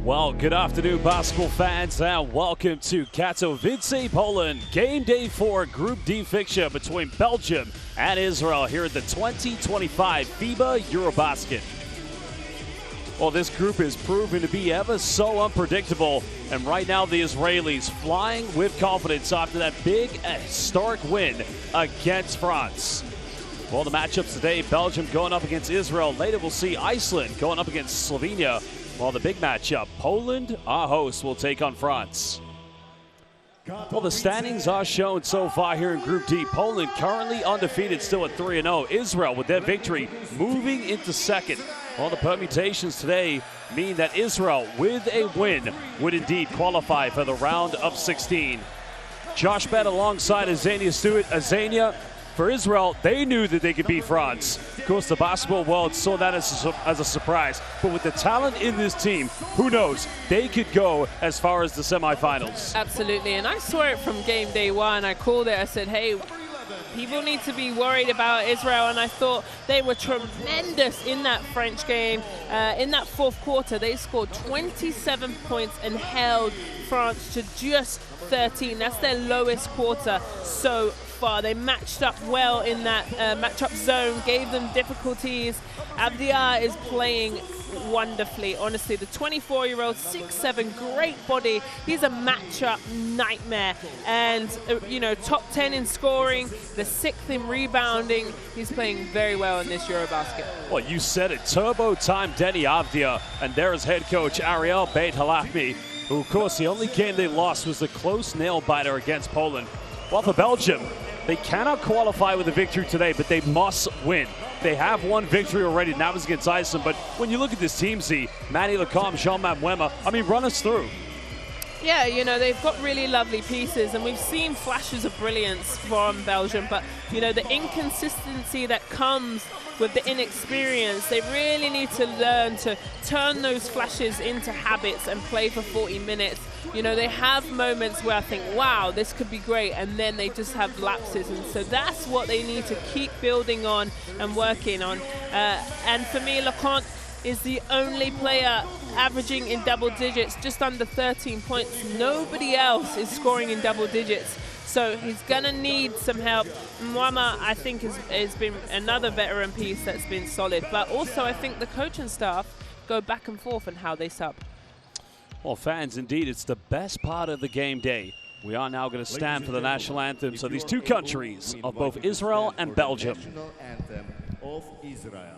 Well, good afternoon, basketball fans, and welcome to Katowice, Poland. Game day 4 Group D fixture between Belgium and Israel here at the 2025 FIBA EuroBasket. Well, this group is proving to be ever so unpredictable, and right now the Israelis flying with confidence after that big historic win against France. Well, the matchups today, Belgium going up against Israel. Later we'll see Iceland going up against Slovenia. While the big matchup, Poland, our host, will take on France. Well, the standings are shown so far here in Group D. Poland currently undefeated, still at 3-0. Israel, with their victory, moving into second. Well, the permutations today mean that Israel, with a win, would indeed qualify for the round of 16. Josh Bet alongside Azania Stewart. Azania, for Israel, they knew that they could beat France. Of course, the basketball world saw that as a surprise. But with the talent in this team, who knows? They could go as far as the semifinals. Absolutely, and I saw it from game day 1. I called it, I said, hey, people need to be worried about Israel, and I thought they were tremendous in that French game. In that fourth quarter, they scored 27 points and held France to just 13. That's their lowest quarter so far. They matched up well in that matchup zone, gave them difficulties. Abdiar is playing wonderfully, honestly. The 24-year-old, 6'7", great body. He's a matchup nightmare. And, you know, top 10 in scoring, the 6th in rebounding. He's playing very well in this EuroBasket. Well, you said it. Turbo time Denny Avdia. And there is head coach Ariel Beit Halafmi, who, of course, the only game they lost was a close nail-biter against Poland. Well, for Belgium, they cannot qualify with a victory today, but they must win. They have one victory already, and that was against Iceland. But when you look at this team, Z, Manny Lacombe, Jean-Matt Mwema, I mean, run us through. Yeah, you know, they've got really lovely pieces, and we've seen flashes of brilliance from Belgium, but, you know, the inconsistency that comes with the inexperience, they really need to learn to turn those flashes into habits and play for 40 minutes. You know, they have moments where I think, wow, this could be great, and then they just have lapses, and so that's what they need to keep building on and working on. And for me, Lacombe is the only player averaging in double digits, just under 13 points. Nobody else is scoring in double digits. So he's going to need some help. Mwema, I think, has been another veteran piece that's been solid. But also, I think the coaching staff go back and forth on how they sub. Well, fans, indeed, it's the best part of the game day. We are now going to stand for the national anthem. So these two countries of both Israel and Belgium. National anthem of Israel.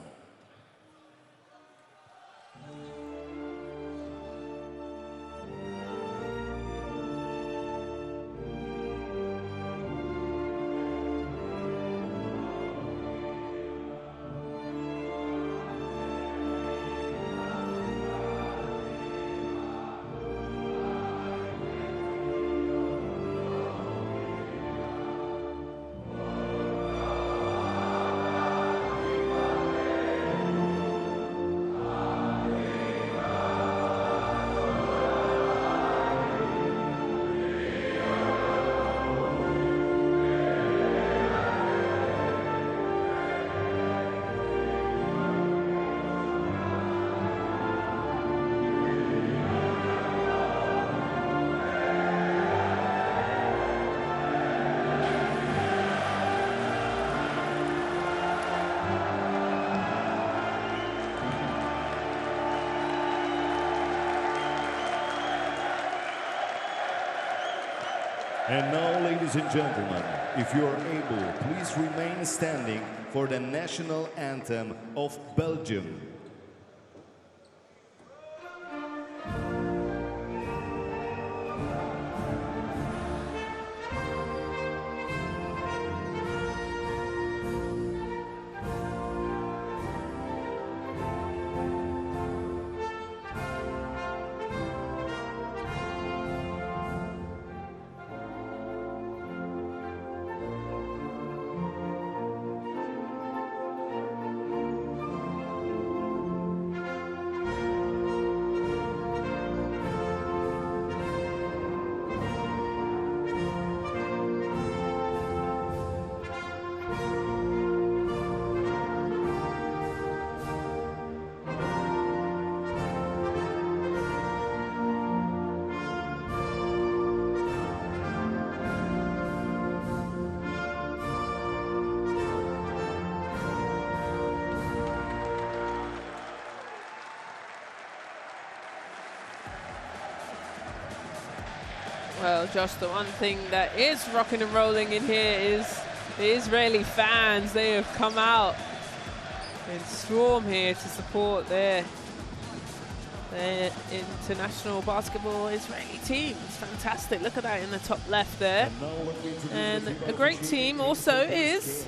And now, ladies and gentlemen, if you are able, please remain standing for the national anthem of Belgium. Well, Josh, the one thing that is rocking and rolling in here is the Israeli fans. They have come out in swarm here to support their international basketball Israeli team. It's fantastic. Look at that in the top left there. And a great team also is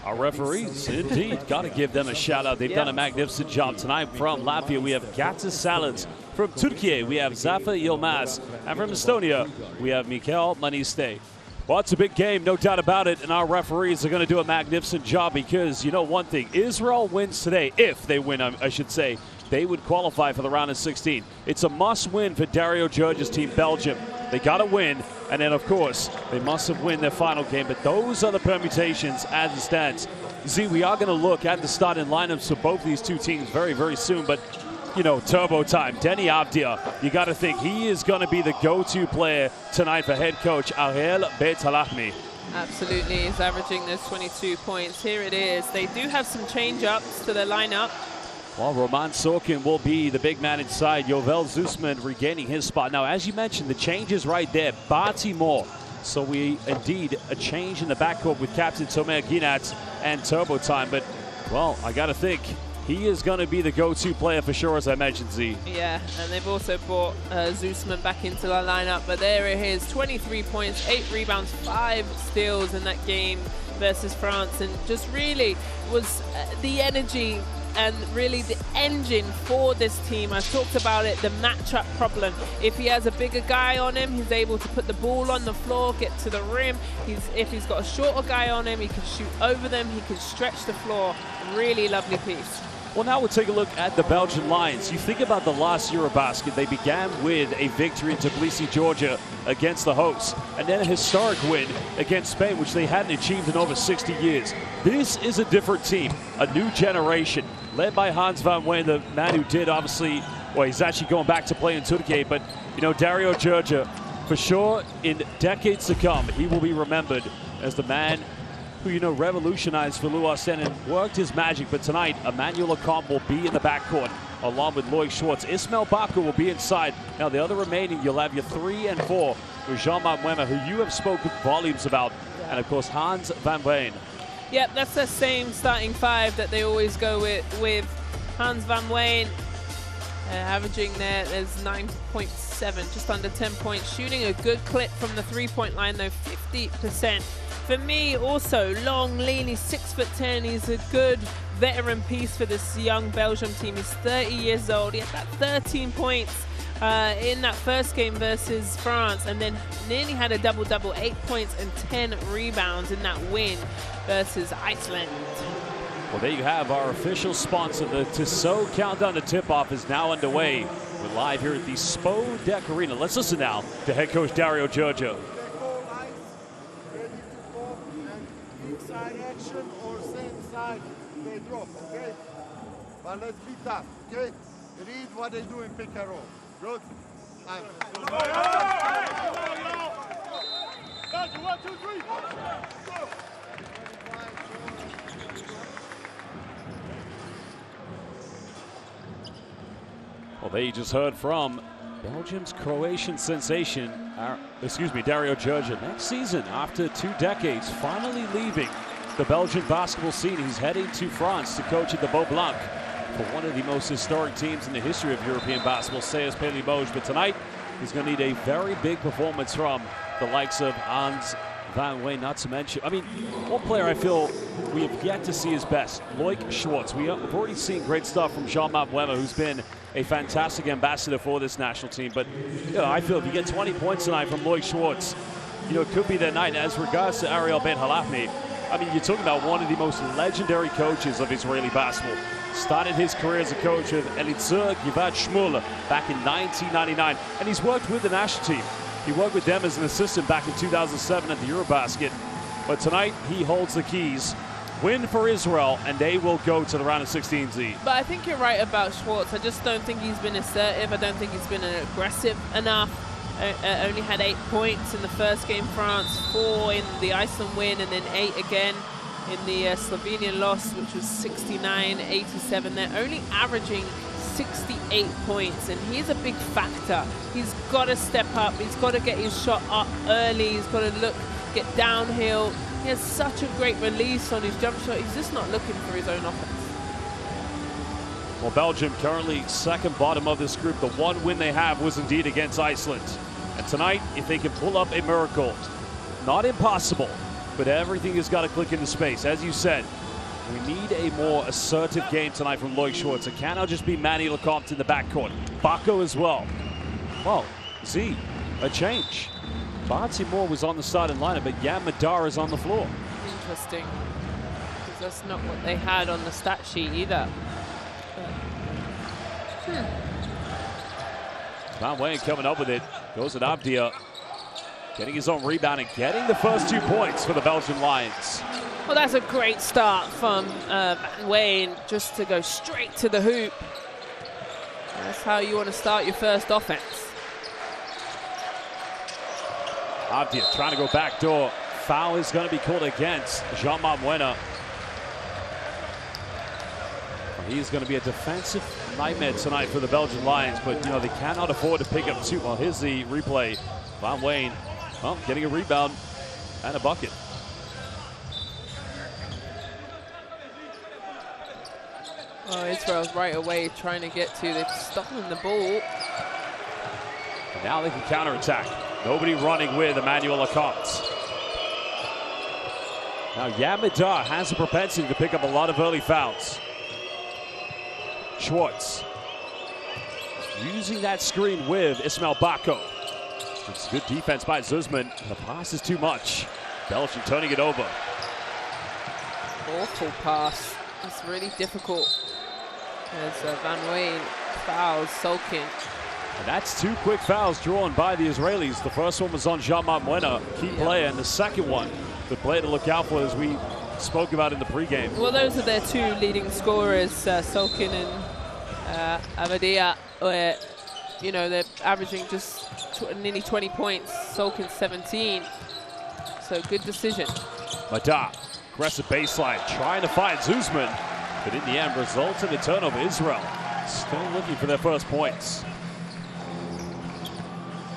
our referees. Indeed, got to give them a shout out. They've done a magnificent job tonight. From Latvia, we have Gatis Salads. From Turkey, we have Zafer Yilmaz. And from Estonia, we have Mikhail Maniste. Well, it's a big game, no doubt about it, and our referees are going to do a magnificent job because, you know one thing, Israel wins today. If they win, I should say, they would qualify for the round of 16. It's a must-win for Dario Georgia's team, Belgium. They got to win, and then, of course, they must have won their final game, but those are the permutations as it stands. Z, we are going to look at the starting lineups for both these two teams very, very soon, but you know, turbo time. Denny Avdia, you got to think he is going to be the go-to player tonight for head coach Ariel Bet-Halachmi. Absolutely, he's averaging those 22 points. Here it is. They do have some change-ups to their lineup. Well, Roman Sorkin will be the big man inside. Yovel Zusman regaining his spot. Now, as you mentioned, the change is right there. Barty Moore. So we indeed a change in the backcourt with Captain Tomer Ginat and turbo time. But, well, I got to think he is going to be the go-to player for sure, as I mentioned, Z. Yeah, and they've also brought Zusman back into the lineup. But there it is, 23 points, 8 rebounds, 5 steals in that game versus France. And just really was the energy and really the engine for this team. I've talked about it, the matchup problem. If he has a bigger guy on him, he's able to put the ball on the floor, get to the rim. If he's got a shorter guy on him, he can shoot over them, he can stretch the floor. Really lovely piece. Well, now we'll take a look at the Belgian Lions. You think about the last EuroBasket, they began with a victory in Tbilisi, Georgia against the hosts, and then a historic win against Spain, which they hadn't achieved in over 60 years. This is a different team, a new generation, led by Hans van Wijn, the man who did obviously, well, he's actually going back to play in Turkey, but, you know, Dario Georgia, for sure, in decades to come, he will be remembered as the man who, you know, revolutionized for Leeuwarden and worked his magic. But tonight, Emmanuel Acombe will be in the backcourt along with Loic Schwartz. Ismail Bakker will be inside. Now, the other remaining, you'll have your 3 and 4 with Jean-Marc Mwema, who you have spoken volumes about, and, of course, Hans van Wijn. Yep, that's the same starting 5 that they always go with Hans van Wijn. Averaging there's 9.7, just under 10 points. Shooting a good clip from the 3-point line, though, 50%. For me, also, long, lean, he's 6'10". He's a good veteran piece for this young Belgium team. He's 30 years old. He had that 13 points in that first game versus France, and then nearly had a double-double, 8 points and 10 rebounds in that win versus Iceland. Well, there you have our official sponsor. The Tissot Countdown to Tip-Off is now underway. We're live here at the Spo Deck Arena. Let's listen now to head coach Dario Georgia. Side action or same side they drop, okay? But let's be tough, okay? Read what they do in pick and roll. Good? One, two, three. Go. Well, there you just heard from Belgium's Croatian sensation, Dario Georgia. Next season, after 2 decades, finally leaving the Belgian basketball scene. He's heading to France to coach at the Beau Blanc for one of the most historic teams in the history of European basketball, CS Limoges. But tonight, he's going to need a very big performance from the likes of Hans van Wijn, not to mention, I mean, one player I feel we have yet to see his best, Loic Schwartz. We've already seen great stuff from Jean-Marc Mwema, who's been a fantastic ambassador for this national team. But, you know, I feel if you get 20 points tonight from Loic Schwartz, you know, it could be their night. As regards to Ariel Bet-Halachmi, I mean, you're talking about one of the most legendary coaches of Israeli basketball. Started his career as a coach with Elitzer Givat Shmuel back in 1999, and he's worked with the national team. He worked with them as an assistant back in 2007 at the EuroBasket. But tonight, he holds the keys. Win for Israel, and they will go to the round of 16, Z. But I think you're right about Schwartz. I just don't think he's been assertive. I don't think he's been aggressive enough. Only had 8 points in the first game, France, 4 in the Iceland win, and then 8 again in the Slovenian loss, which was 69-87. They're only averaging 68 points, and he's a big factor. He's got to step up. He's got to get his shot up early. He's got to get downhill. He has such a great release on his jump shot. He's just not looking for his own offense. Well, Belgium currently second bottom of this group. The one win they have was indeed against Iceland. And tonight, if they can pull up a miracle, not impossible, but everything has got to click into space. As you said, we need a more assertive game tonight from Loic Schwartz. It cannot just be Manny Lecomte in the backcourt. Bako as well. Well, Z, a change. Barty Moore was on the starting lineup, but Yam Madar is on the floor. Interesting, because that's not what they had on the stat sheet either. Van Wayne coming up with it. Goes at Abdia. Getting his own rebound and getting the first 2 points for the Belgian Lions. Well, that's a great start from Van Wayne, just to go straight to the hoop. That's how you want to start your first offense. Abdia trying to go back door. Foul is going to be called against Jean-Marc Muena. He's going to be a defensive nightmare tonight for the Belgian Lions, but you know they cannot afford to pick up 2. Well, here's the replay. Van Wayne, well, getting a rebound and a bucket. Oh, Israel's right away trying to get to. They've stolen the ball. Now they can counterattack. Nobody running with Emmanuel Lecomte. Now Yam Madar has a propensity to pick up a lot of early fouls. Schwartz using that screen with Ismail Bako. It's good defense by Zuzman. The pass is too much. Belgium turning it over. Awful pass. It's really difficult as Van Wayne fouls Sulkin. And that's 2 quick fouls drawn by the Israelis. The first one was on Jean-Marc Muena, key player, and the second one, the player to look out for, as we spoke about in the pregame. Well, those are their 2 leading scorers, Sulkin and Avadia, where, you know, they're averaging just nearly 20 points. Sulkin 17. So good decision. Madar, aggressive baseline, trying to find Zuzman, but in the end results in a turnover. Israel still looking for their first points.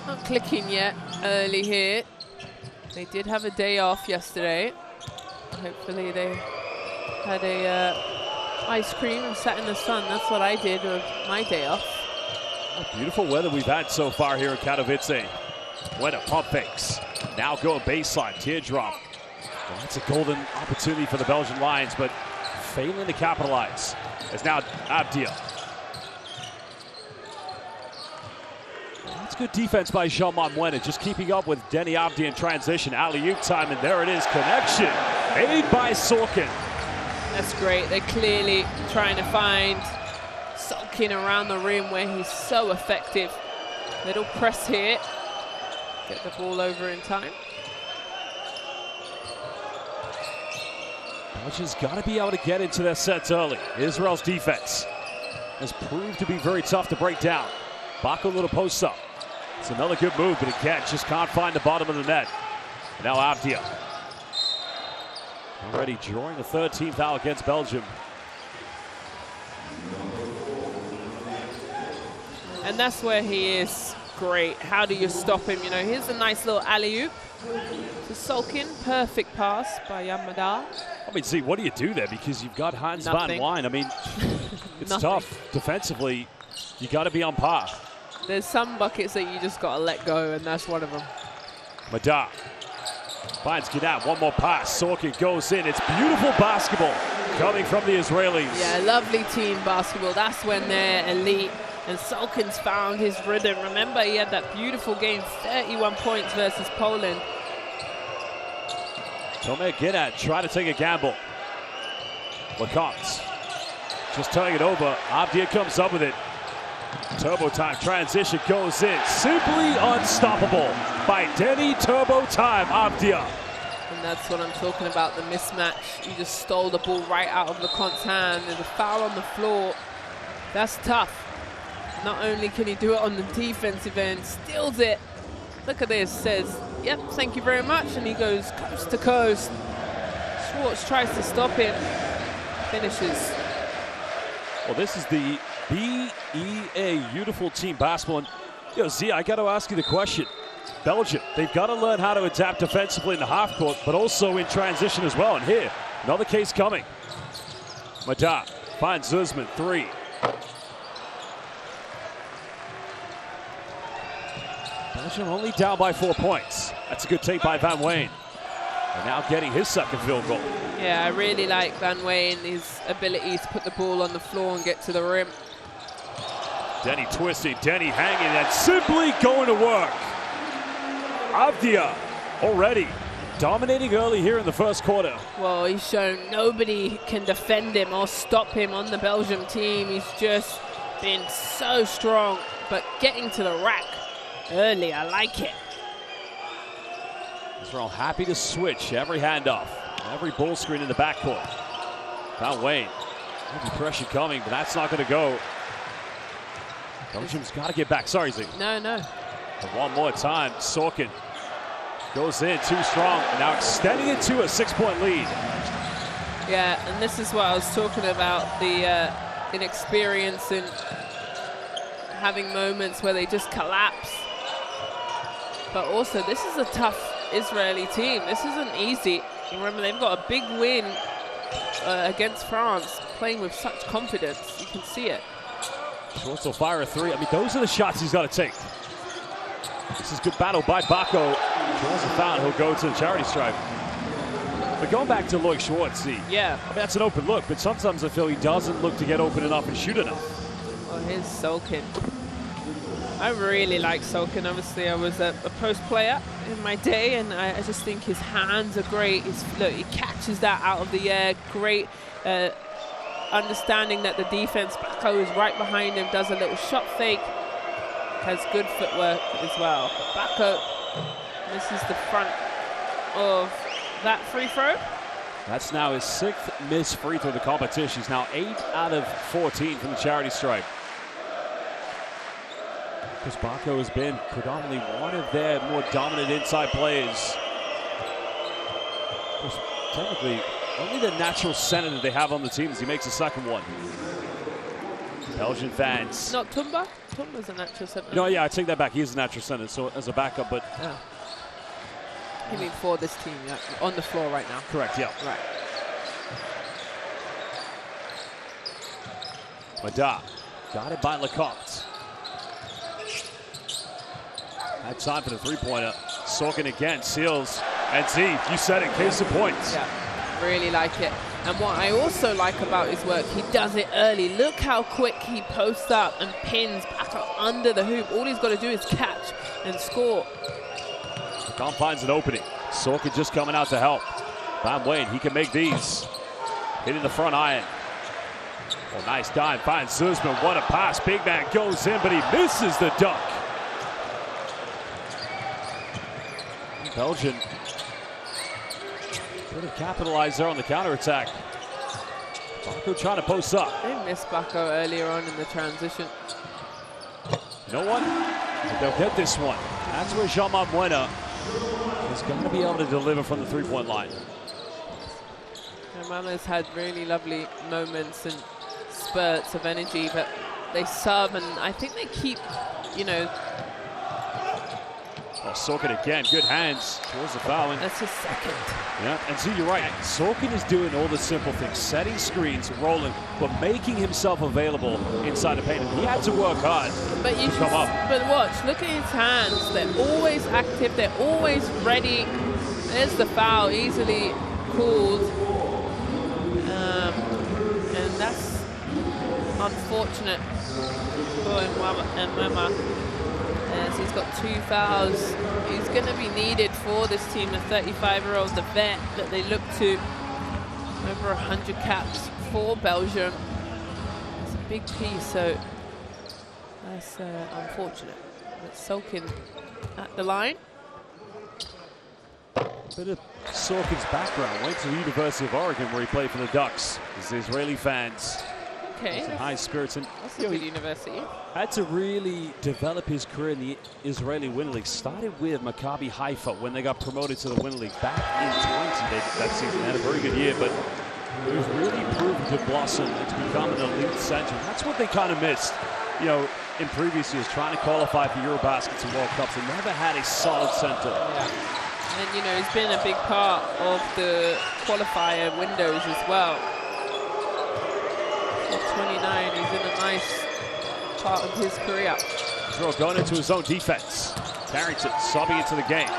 Not clicking yet early here. They did have a day off yesterday. Hopefully they had a ice cream and sat in the sun. That's what I did with my day off. Beautiful weather we've had so far here in Katowice. What a pump fakes. Now go baseline, teardrop. Well, that's a golden opportunity for the Belgian Lions, but failing to capitalize. It's now Abdia. That's good defense by Jean-Marc Muena, just keeping up with Denny Abdia in transition. Alley-oop time, and there it is, connection. Made by Sulkin. That's great. They're clearly trying to find Sulkin around the rim where he's so effective. Little press here. Get the ball over in time. Belgium's got to be able to get into their sets early. Israel's defense has proved to be very tough to break down. Bako, a little post up. It's another good move, but again, just can't find the bottom of the net. And now Abdia. Already drawing the 3rd team foul against Belgium. And that's where he is great. How do you stop him? You know, here's a nice little alley-oop to Sulkin. Perfect pass by Yam Madar. I mean, see, what do you do there? Because you've got Hans van Wijn. I mean, it's tough defensively. You got to be on par. There's some buckets that you just got to let go, and that's one of them. Madar finds Ginat. One more pass. Sulkin goes in. It's beautiful basketball coming from the Israelis. Yeah, lovely team basketball. That's when they're elite. And Sulkin's found his rhythm. Remember, he had that beautiful game, 31 points versus Poland. Tomer Ginat trying to take a gamble. Lecomte just turning it over. Abdia comes up with it. Turbo time transition goes in. Simply unstoppable by Denny Turbo Time Abdia. And that's what I'm talking about, the mismatch. You just stole the ball right out of Lecomte's hand. There's a foul on the floor. That's tough. Not only can he do it on the defensive end, steals it. Look at this, says, yep, thank you very much. And he goes coast to coast. Schwartz tries to stop him. Finishes. Well, this is the BEA, beautiful team basketball. And, you know, Z, I got to ask you the question. Belgium, they've got to learn how to adapt defensively in the half court, but also in transition as well. And here, another case coming. Madar finds Zuzman, 3. Belgium only down by 4 points. That's a good take by Van Wayne. And now getting his second field goal. Yeah, I really like Van Wayne, his ability to put the ball on the floor and get to the rim. Denny twisting, Denny hanging, and simply going to work. Avdia already dominating early here in the first quarter. Well, he's shown nobody can defend him or stop him on the Belgium team. He's just been so strong, but getting to the rack early, I like it. Israel happy to switch every handoff, every ball screen in the backcourt. Van Wayne, heavy pressure coming, but that's not going to go. Belgium's got to get back. Sorry, Z. No. But one more time, Sorkin goes in too strong, and now extending it to a 6-point lead. Yeah, and this is what I was talking about, the inexperience in having moments where they just collapse. But also, this is a tough Israeli team. This isn't easy. Remember, they've got a big win against France, playing with such confidence. You can see it. Schwartz will fire a 3. I mean, those are the shots he's got to take. This is good battle by Bako. Draws a foul, he'll go to the charity stripe. But going back to Loic Schwartz, yeah, I mean, that's an open look, but sometimes I feel he doesn't look to get open enough and shoot enough. Oh, here's Solkin. I really like Solkin. Obviously, I was a post player in my day, and I just think his hands are great. Look, he catches that out of the air. Great understanding that the defense, Bako is right behind him, does a little shot fake. Has good footwork as well. Bako misses the front of that free throw. That's now his 6th missed free throw of the competition. He's now 8 out of 14 from the charity stripe. Because Bako has been predominantly one of their more dominant inside players. Of course, technically, only the natural center that they have on the team as he makes the second one. Belgian fans. Not Tumba? Tumba's a natural center. No, yeah, I take that back. He is a natural center, so as a backup, but... Oh. You mean for this team, yeah, on the floor right now? Correct, yeah. Right. Madar, got it by Lecomte. Had time for the three-pointer. Sorkin again, seals. And Z, you said it, case in point. Yeah, really like it. And what I also like about his work, he does it early. Look how quick he posts up and pins back up under the hoop. All he's got to do is catch and score. Tom finds an opening. Sorkin just coming out to help. Van Wayne, he can make these. Hitting the front iron. Oh, nice dive. Finds Zuzman. What a pass. Big man goes in, but he misses the dunk. Belgium could have capitalized there on the counterattack. Bako trying to post up. They missed Bako earlier on in the transition. You know what? They'll get this one. That's where Jean-Marc Buena is going to be able to deliver from the three-point line. Mama's had really lovely moments and spurts of energy, but they sub, and I think they keep, you know. Oh, Sorkin again, good hands. Draws the foul in. That's his second. Yeah, and see, you're right. Sorkin is doing all the simple things, setting screens, rolling, but making himself available inside the paint. He had to work hard to come up. But watch, look at his hands. They're always active. They're always ready. There's the foul, easily called. And that's unfortunate for Mbema. As he's got 2 fouls. He's going to be needed for this team, the 35-year-old, the vet that they look to. Over 100 caps for Belgium. It's a big piece, so that's unfortunate. But Solkin at the line. Bit of Sorkin's background. Went to the University of Oregon where he played for the Ducks. His Israeli fans. Okay. Some high spirits. And that's a good university. Had to really develop his career in the Israeli Winter League. Started with Maccabi Haifa when they got promoted to the Winter League back in 20 that season. They had a very good year, but who's really proven to blossom and to become an elite center. That's what they kind of missed, you know, in previous years, trying to qualify for EuroBaskets and World Cups. They never had a solid center. Yeah. And, you know, he's been a big part of the qualifier windows as well. At 29, he's in a nice part of his career. Israel going into his own defense. Carrington subbing into the game.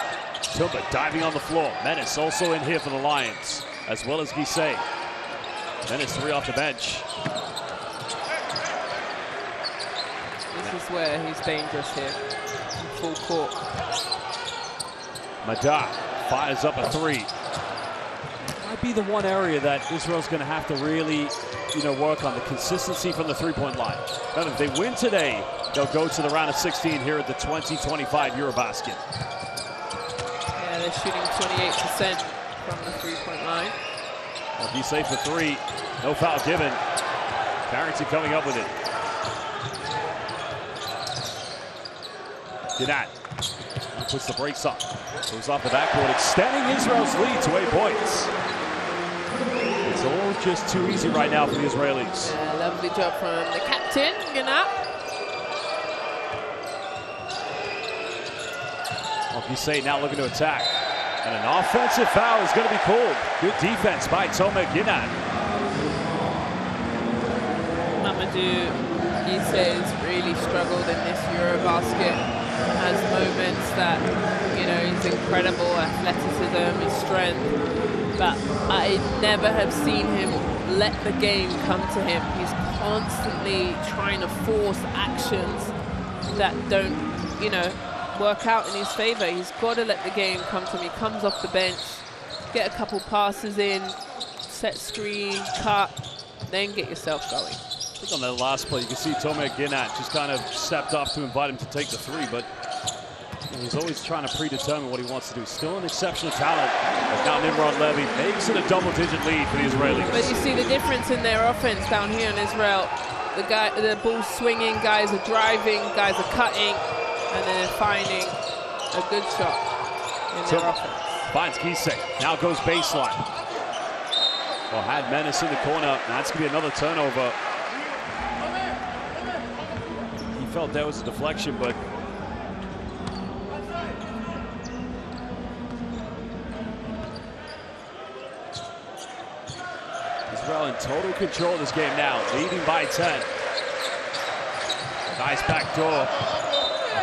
Tumba diving on the floor. Menace also in here for the Lions, as well as Gisay. Menace 3 off the bench. This is where he's dangerous here, full court. Madar fires up a 3. Might be the one area that Israel's going to have to really, you know, work on, the consistency from the three-point line. Remember, if they win today, they'll go to the round of 16 here at the 2025 EuroBasket. Yeah, they're shooting 28% from the three-point line. Well, be safe for 3. No foul given. Carrington coming up with it. Ginat puts the brakes on. Goes off the backboard, extending Israel's lead to 8 points. It's all just too easy right now for the Israelis. Yeah, lovely job from the captain, Ginat. Well, Gisay now looking to attack. And an offensive foul is going to be called. Good defense by Tomer Ginat. Mamadou Gisay has really struggled in this EuroBasket. Has moments that, you know, he's incredible athleticism, his strength, but I never have seen him let the game come to him. He's constantly trying to force actions that don't, you know, work out in his favor. He's got to let the game come to him. He comes off the bench, get a couple passes in, set screen, cut, then get yourself going. I think on that last play, you can see Tomer Ginat just kind of stepped up to invite him to take the 3, but you know, he's always trying to predetermine what he wants to do. Still an exceptional talent. But now Nimrod Levy makes it a double-digit lead for the Israelis. But you see the difference in their offense down here in Israel. The ball's swinging, guys are driving, guys are cutting, and then they're finding a good shot in their offense. Finds Gisay. Now goes baseline. Well, had Menace in the corner. That's going to be another turnover. He felt that was a deflection, but Israel in total control of this game now, leading by 10. Nice back door.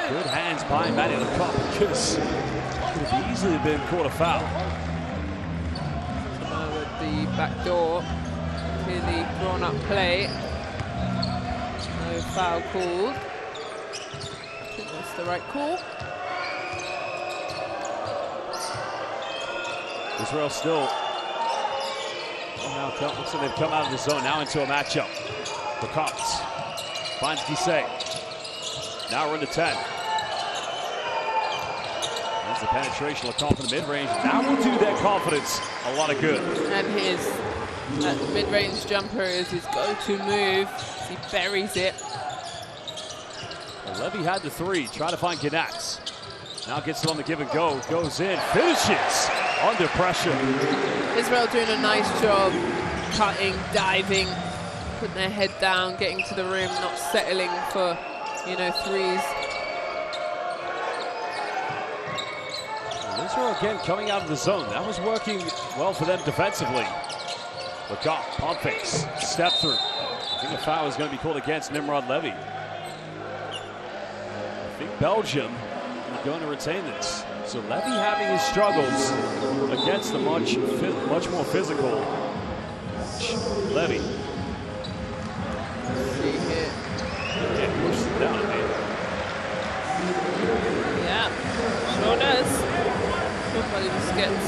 Good hands by Manny Lecoq, because could have easily been caught a foul. With the back door, clearly drawn up play. No foul called. I think that's the right call. Israel still. Now looks like they've come out of the zone, now into a matchup. Lecoq finds Gisay. Now we're into 10. There's the penetration. Lecoq in the mid-range. That will do their confidence a lot of good. And his mid-range jumper is his go-to move. He buries it. Well, Levy had the 3. Trying to find Ginat. Now gets it on the give and go. Goes in. Finishes under pressure. Israel doing a nice job cutting, diving, putting their head down, getting to the rim, not settling for, you know, threes. Israel again coming out of the zone. That was working well for them defensively. Lecoq, pump fakes, step through. I think a foul is going to be called against Nimrod Levy. I think Belgium is going to retain this. So Levy having his struggles against the much more physical Levy. See here. Yeah, pushes it down a bit. Yeah, sure does. Somebody just gets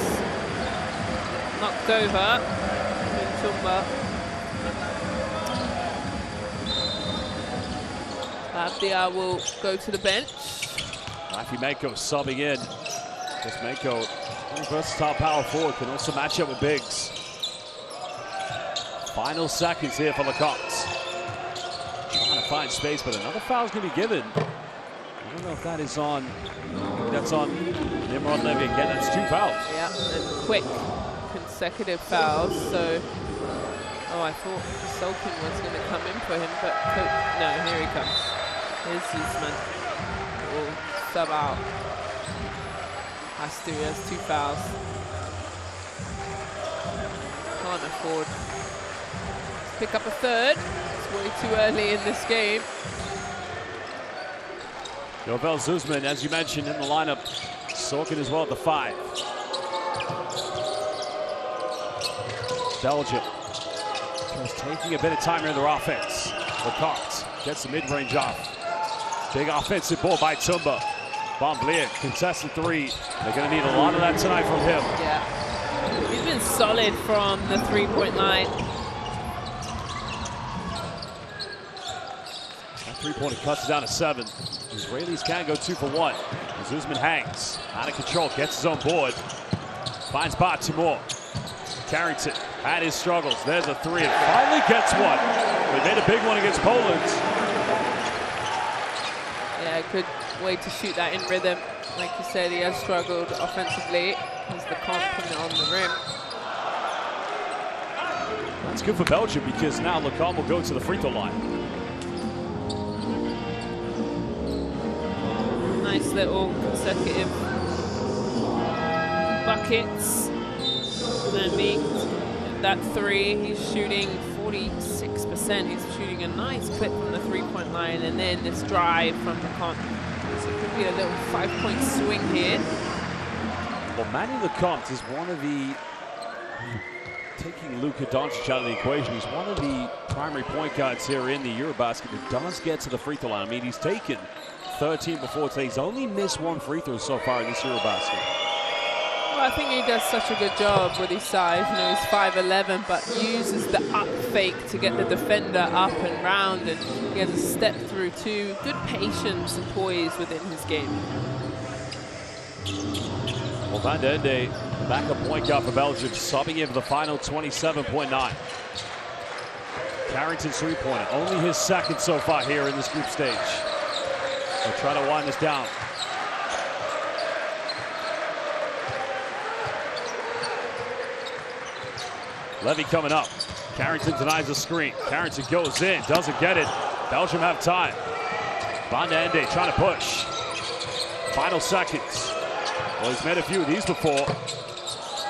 knocked over. Tumba. Abdiar will go to the bench. Mako subbing in. Just Mako, very versatile power forward, can also match up with bigs. Final seconds here for Lecoq. Trying to find space, but another foul is going to be given. I don't know if that is on. That's on Nimrod Levy again. That's 2 fouls. Yeah, and quick consecutive fouls. So Oh, I thought Sulkin was going to come in for him, but no, here he comes. Here's Zuzman. Will sub out. Has 2 fouls. Can't afford to pick up a third. It's way too early in this game. Jovel Zuzman, as you mentioned, in the lineup. Sulkin as well at the 5. Belgium just taking a bit of time here in their offense. Lecarte gets the mid-range off. Big offensive ball by Tumba. Bomblier, contested 3. They're going to need a lot of that tonight from him. Yeah, he's been solid from the 3-point line. That 3-pointer cuts it down to 7. Israelis can go 2 for 1. Zuzman hangs, out of control, gets his own board. Finds Bot Timur. Carrington had his struggles. There's a 3 and finally gets one. They made a big one against Poland. Yeah, good way to shoot that in rhythm. Like you said, he has struggled offensively. Has the comp coming on the rim. That's good for Belgium because now Lecomte will go to the free throw line. Nice little consecutive buckets. And that 3, he's shooting 46%. He's shooting a nice clip from the 3-point line, and then this drive from Lecomte. So it could be a little 5-point swing here. Well, Manny Lecomte is one of the, taking Luka Doncic out of the equation, he's one of the primary point guards here in the EuroBasket that does get to the free throw line. I mean, he's taken 13 before today. He's only missed 1 free throw so far in this EuroBasket. Well, I think he does such a good job with his size. You know, he's 5'11", but uses the up fake to get the defender up and round, and he has a step through too. Good patience and poise within his game. Well, Van den Ende, the backup point guard for Belgium, subbing in for the final 27.9. Carrington's 3-pointer, only his 2nd so far here in this group stage. They'll try to wind this down. Levy coming up. Carrington denies the screen. Carrington goes in, doesn't get it. Belgium have time. Van den Ende trying to push. Final seconds. Well, he's made a few of these before.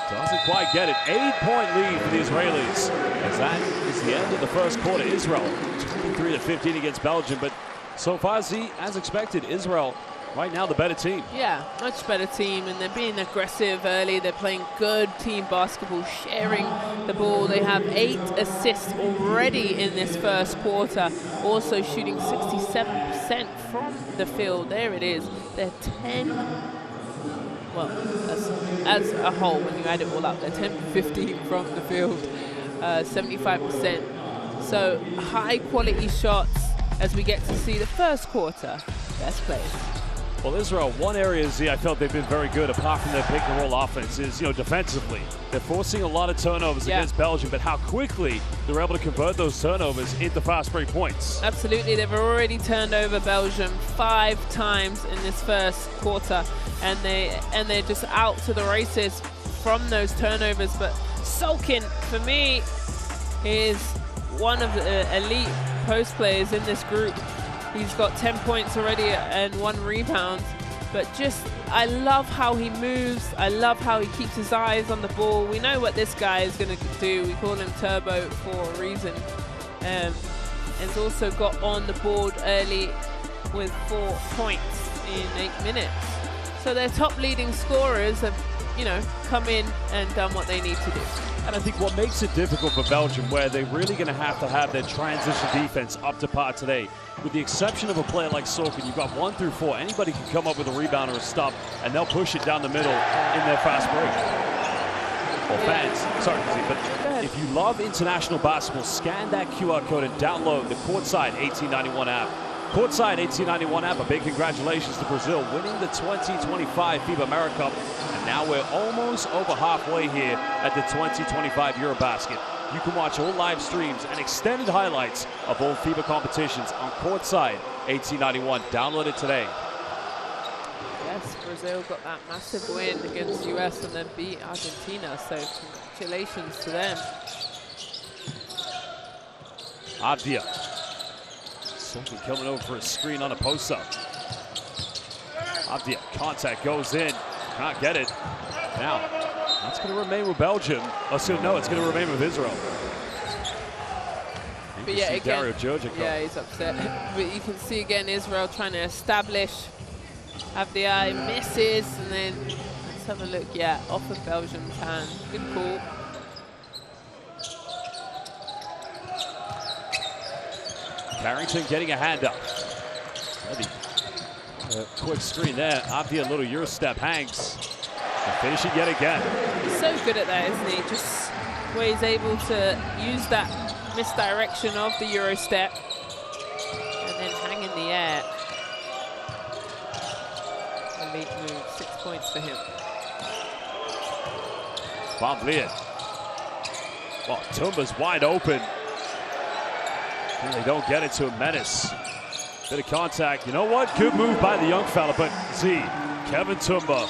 Doesn't quite get it. 8-point lead for the Israelis. As that is the end of the first quarter. Israel 23-15 against Belgium, but so far, as expected, Israel right now the better team. Yeah, much better team, and they're being aggressive early. They're playing good team basketball, sharing the ball. They have 8 assists already in this first quarter, also shooting 67% from the field. There it is. They're 10, well, as a whole, when you add it all up, they're 10-15 from the field, 75%. So high quality shots as we get to see the first quarter best plays. Well, Israel, one area, Z, I felt they've been very good, apart from their pick-and-roll offense, is, defensively. They're forcing a lot of turnovers against Belgium, but how quickly they're able to convert those turnovers into fast break points. Absolutely. They've already turned over Belgium 5 times in this first quarter, and they're just out to the races from those turnovers. But Sulkin, for me, is one of the elite post players in this group. He's got 10 points already and 1 rebound, but I love how he moves. I love how he keeps his eyes on the ball. We know what this guy is going to do. We call him Turbo for a reason. He's also got on the board early with 4 points in 8 minutes. So their top leading scorers have, come in and done what they need to do. And I think what makes it difficult for Belgium, where they're really going to have their transition defense up to par today, with the exception of a player like Sulkin, you've got 1 through 4. Anybody can come up with a rebound or a stop, and they'll push it down the middle in their fast break. Well, fans, sorry, but if you love international basketball, scan that QR code and download the Courtside 1891 app. Courtside 1891 app, a big congratulations to Brazil winning the 2025 FIBA AmeriCup. And now we're almost over halfway here at the 2025 EuroBasket. You can watch all live streams and extended highlights of all FIBA competitions on Courtside 1891. Download it today. Yes, Brazil got that massive win against the US and then beat Argentina, so congratulations to them. Abdia. Sokin coming over for a screen on a post-up. Abdia, contact goes in. Can't get it. Now, that's going to remain with Belgium. Oh, so no, it's going to remain with Israel. But yeah, again, yeah, he's upset. But you can see again Israel trying to establish. Abdia misses, and then let's have a look. Yeah, off of Belgium's hand. Good call. Carrington getting a hand up. Quick screen there. Abdia, a little Euro step, hangs. And finishing yet again. He's so good at that, isn't he? Just where he's able to use that misdirection of the Euro step and then hang in the air. Elite move, 6 points for him. Van Vliet. Well, Tumba's wide open. And they don't get it to a menace. Bit of contact. You know what? Good move by the young fella, but Kevin Tumba,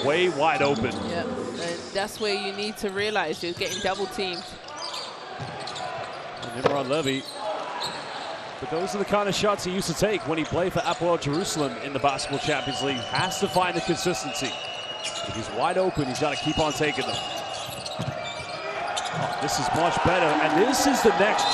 way wide open. Yeah, and that's where you need to realize you're getting double teamed. And Imran Levy. But those are the kind of shots he used to take when he played for Hapoel Jerusalem in the Basketball Champions League. Has to find the consistency. If he's wide open, he's got to keep on taking them. Oh, this is much better, and this is the next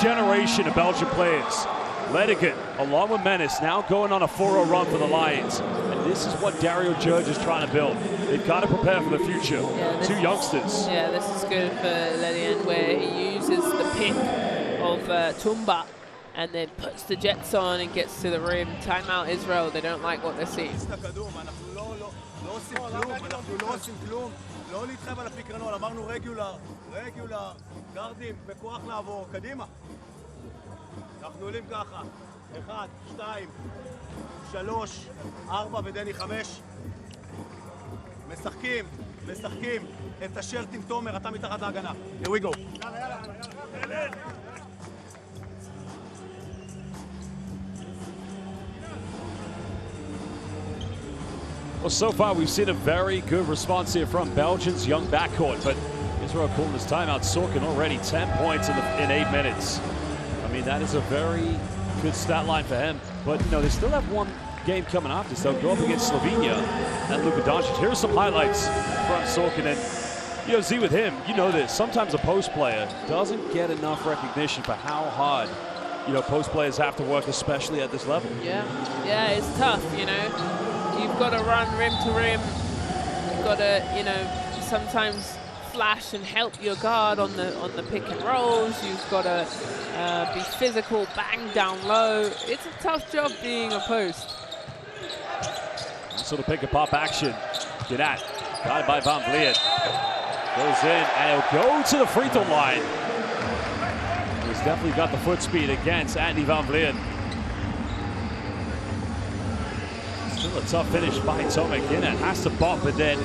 generation of Belgian players. Ledigan, along with Menace, now going on a 4-0 run for the Lions. And this is what Dario Judge is trying to build. They've got to prepare for the future. Yeah, two youngsters. Yeah, this is good for Ledigan, where he uses the pick of Tumba and then puts the Jets on and gets to the rim. Timeout Israel, they don't like what they're seeing. לא להתחייב על הפיקרנול, אמרנו רגולר, גרדים, בכוח לעבור, קדימה. אנחנו עולים ככה, 1, 2, 3, 4 ודני 5. משחקים, את השרט עם תומר, אתה מתחת להגנה. Here we go. Well, so far we've seen a very good response here from Belgium's young backcourt, but Israel calling his timeout. Sorkin already 10 points in 8 minutes. I mean, that is a very good stat line for him. But, you know, they still have one game coming after this. They'll go up against Slovenia and Luka Doncic. Here's some highlights from Sorkin. And, you know, Z with him, you know this. Sometimes a post player doesn't get enough recognition for how hard, you know, post players have to work, especially at this level. Yeah, it's tough, you know. You've got to run rim to rim. You've got to, you know, sometimes flash and help your guard on the pick and rolls. You've got to be physical, bang down low. It's a tough job being a post. Sort of pick and pop action. Ginat, guided by Van Vliet. Goes in and he'll go to the free throw line. He's definitely got the foot speed against Andy Van Vliet. Still a tough finish by Tomek. Ginat has to bump and then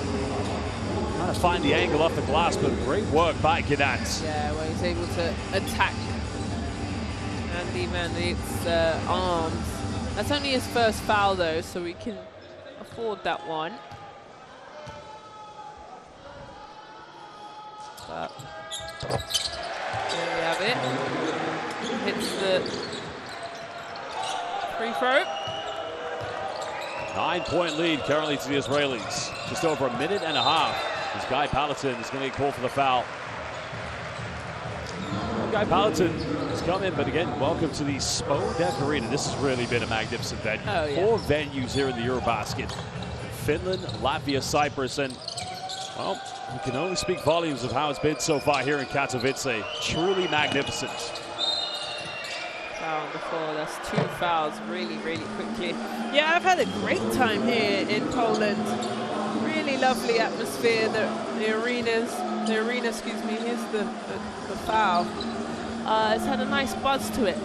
trying to find the angle off the glass, but great work by Ginat. Yeah, well, he's able to attack Andy Van Vliet's arms. That's only his first foul though, so we can afford that one. But there we have it. Hits the free throw. 9-point lead currently to the Israelis. Just over a minute and a half. This Guy Palatine is going to get called for the foul. Guy Palatine has come in, but again, welcome to the Spodek Arena. This has really been a magnificent venue. Oh, yeah. 4 venues here in the EuroBasket. Finland, Latvia, Cyprus, and, well, you can only speak volumes of how it's been so far here in Katowice. Truly magnificent. Foul on the floor. That's 2 fouls really, really quickly. Yeah, I've had a great time here in Poland. Really lovely atmosphere. The arena, excuse me, here's the foul. It's had a nice buzz to it.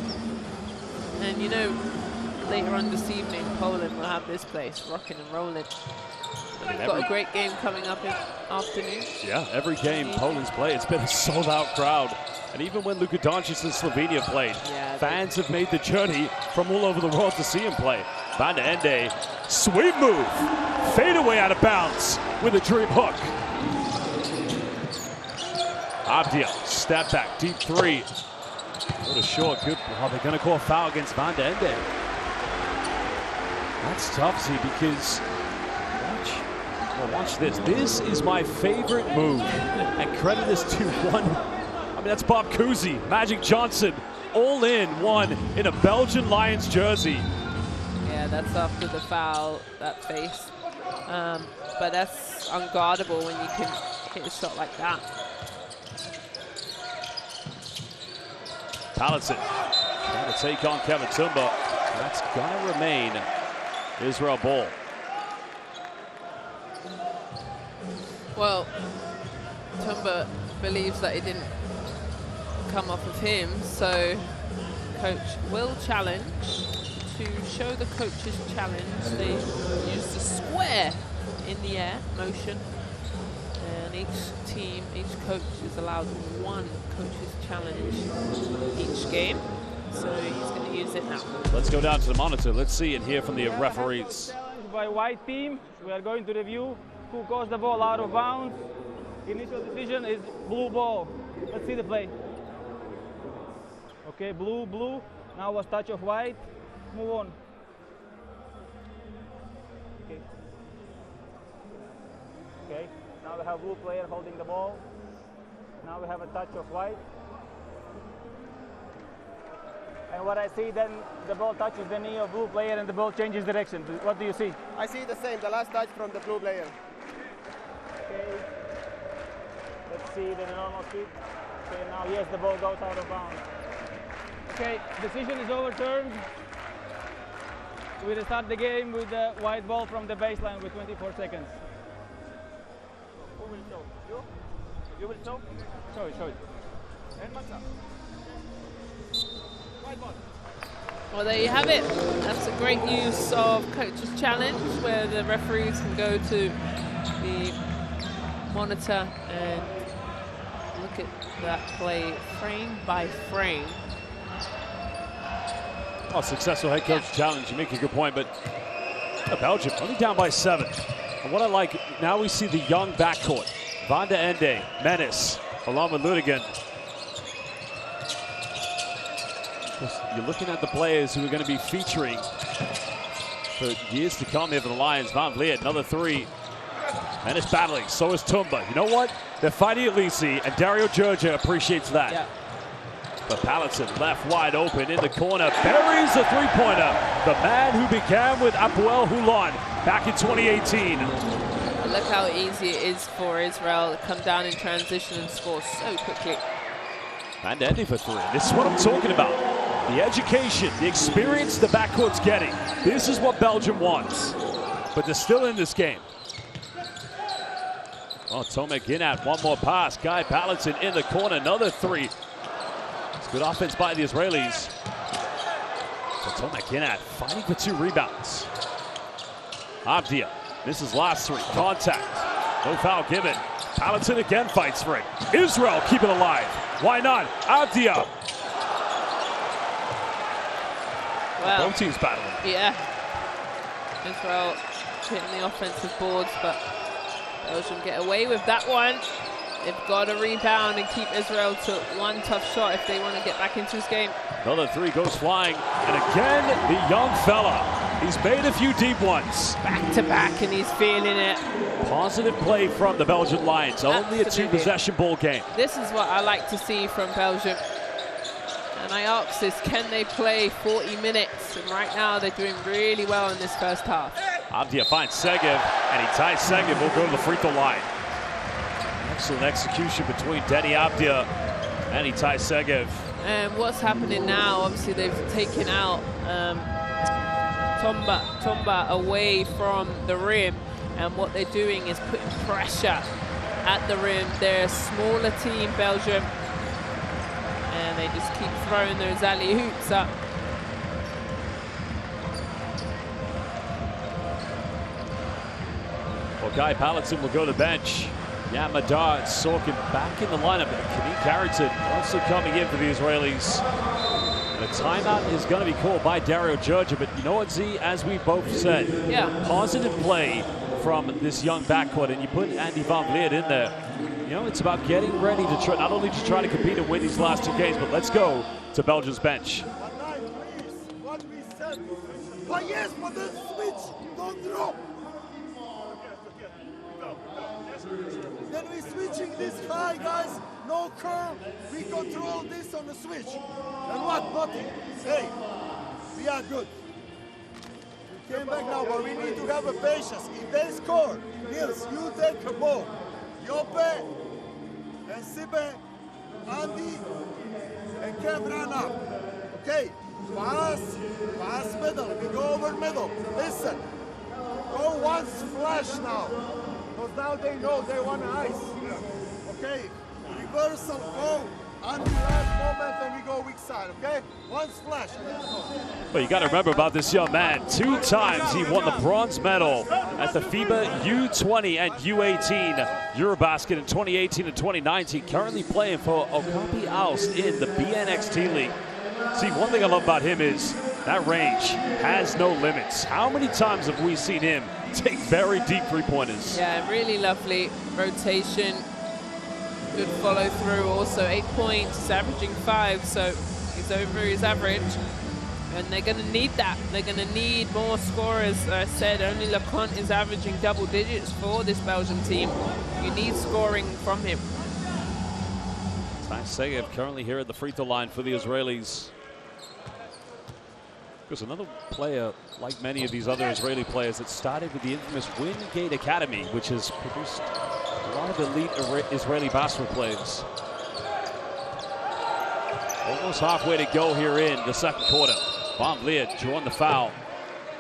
And you know, later on this evening, Poland will have this place rocking and rolling. We've got a great game coming up in afternoon. Yeah, every game Poland's played, it's been a sold-out crowd. And even when Luka Doncic and Slovenia played, fans have made the journey from all over the world to see him play. Van de Ende, sweep move, fade away out of bounds with a dream hook. Abdia, step back, deep 3. What a short, good. Oh, they're going to call a foul against Van de Ende. That's tough, Z, because watch this. This is my favorite move, and credit this to one. I mean, that's Bob Cousy, Magic Johnson, all in one in a Belgian Lions jersey. Yeah, that's after the foul, that face. But that's unguardable when you can hit a shot like that. Pallison trying to take on Kevin Tumba. That's going to remain Israel ball. Well, Tumba believes that it didn't come off of him, so coach will challenge. To show the coach's challenge, they use the square in the air motion, and each team, each coach is allowed one coach's challenge each game, so he's going to use it now. Let's go down to the monitor. Let's see and hear from the referees. By white team, we are going to review who caused the ball out of bounds. Initial decision is blue ball. Let's see the play. Okay, blue, blue. Now was touch of white. Move on. Okay. Okay. Now we have blue player holding the ball. Now we have a touch of white. And what I see, then the ball touches the knee of blue player and the ball changes direction. What do you see? I see the same, the last touch from the blue player. Okay. Let's see the normal speed. Okay, now yes, the ball goes out of bounds. Okay, decision is overturned. We restart the game with the white ball from the baseline with 24 seconds. Who will show? You? You will show? Show it, show it. And Massa. White ball. Well, there you have it. That's a great use of coach's challenge, where the referees can go to the monitor and look at that play frame by frame. Oh, successful head coach challenge. You make a good point, but Belgium only down by 7. And what I like, now we see the young backcourt. Van de Ende, Menace, along with Ludigan. You're looking at the players who are going to be featuring for years to come here for the Lions. Van Vliet, another 3. Menace battling, so is Tumba. You know what? They're fighting at Lisi, and Dario Georgia appreciates that. Yeah. But Pallison left wide open in the corner, buries a three-pointer. The man who began with Apoel Hulon back in 2018. Look how easy it is for Israel to come down in transition and score so quickly. And ending for 3. This is what I'm talking about. The education, the experience the backcourt's getting. This is what Belgium wants. But they're still in this game. Oh, Tomek Ginat, one more pass. Guy Pallison in the corner, another 3. Good offense by the Israelis. So Tomek Ginat fighting for 2 rebounds. Abdia misses last 3. Contact. No foul given. Pallison again fights for it. Israel keep it alive. Why not? Abdia. Well, both teams battling. Yeah. Israel hitting the offensive boards, but Belgium get away with that one. They've got to rebound and keep Israel to one tough shot if they want to get back into this game. Another 3 goes flying. And again, the young fella. He's made a few deep ones. Back to back, and he's feeling it. Positive play from the Belgian Lions. Only a 2-possession ball game. This is what I like to see from Belgium. And I ask this, can they play 40 minutes? And right now, they're doing really well in this first half. Abdia finds Segev, and he ties Segev. Will go to the free throw line. Excellent execution between Denny Abdia and Itai Segev. And what's happening now, obviously they've taken out Tumba away from the rim, and what they're doing is putting pressure at the rim. They're a smaller team, Belgium, and they just keep throwing those alley-hoops up. Well, Guy Pallison will go to the bench. Yeah, Madar and Sorkin back in the lineup. Kadeem Carrington also coming in for the Israelis. And a timeout is going to be called by Dario Georgia. But you know what, Z? As we both said, positive play from this young backcourt. And you put Andy Van Vliet in there. You know, it's about getting ready to try, not only to try to compete and win these last 2 games, but let's go to Belgium's bench. What we said. But yes, but then switch. Don't drop. Then we switching this high, guys. No curve. We control this on the switch. And what? Nothing. Hey, we are good. We came back now, but we need to have a patience. If they score, Nils, you take a ball. Joppe and Sibe, Andy, and Kev run up. Okay, pass middle. We go over middle. Listen, go once flash now. Because now they know they want ice. Okay, reversal, go. Andy last moment and we go weak side, okay? Once flash. But you got to remember about this young man. 2 times he won the bronze medal at the FIBA U20 and U18 EuroBasket in 2018 and 2019. Currently playing for Okapi Aust in the BNXT League. See, one thing I love about him is that range has no limits. How many times have we seen him take very deep three-pointers? Yeah, really lovely rotation. Good follow through. Also 8 points. He's averaging 5, so he's over his average. And they're going to need that. They're going to need more scorers. I said only LeConte is averaging double digits for this Belgian team. You need scoring from him. Segev currently here at the free throw line for the Israelis. Because another player, like many of these other Israeli players, that started with the infamous Wingate Academy, which has produced a lot of elite Israeli basketball players. Almost halfway to go here in the second quarter. Van Vliet drawing the foul.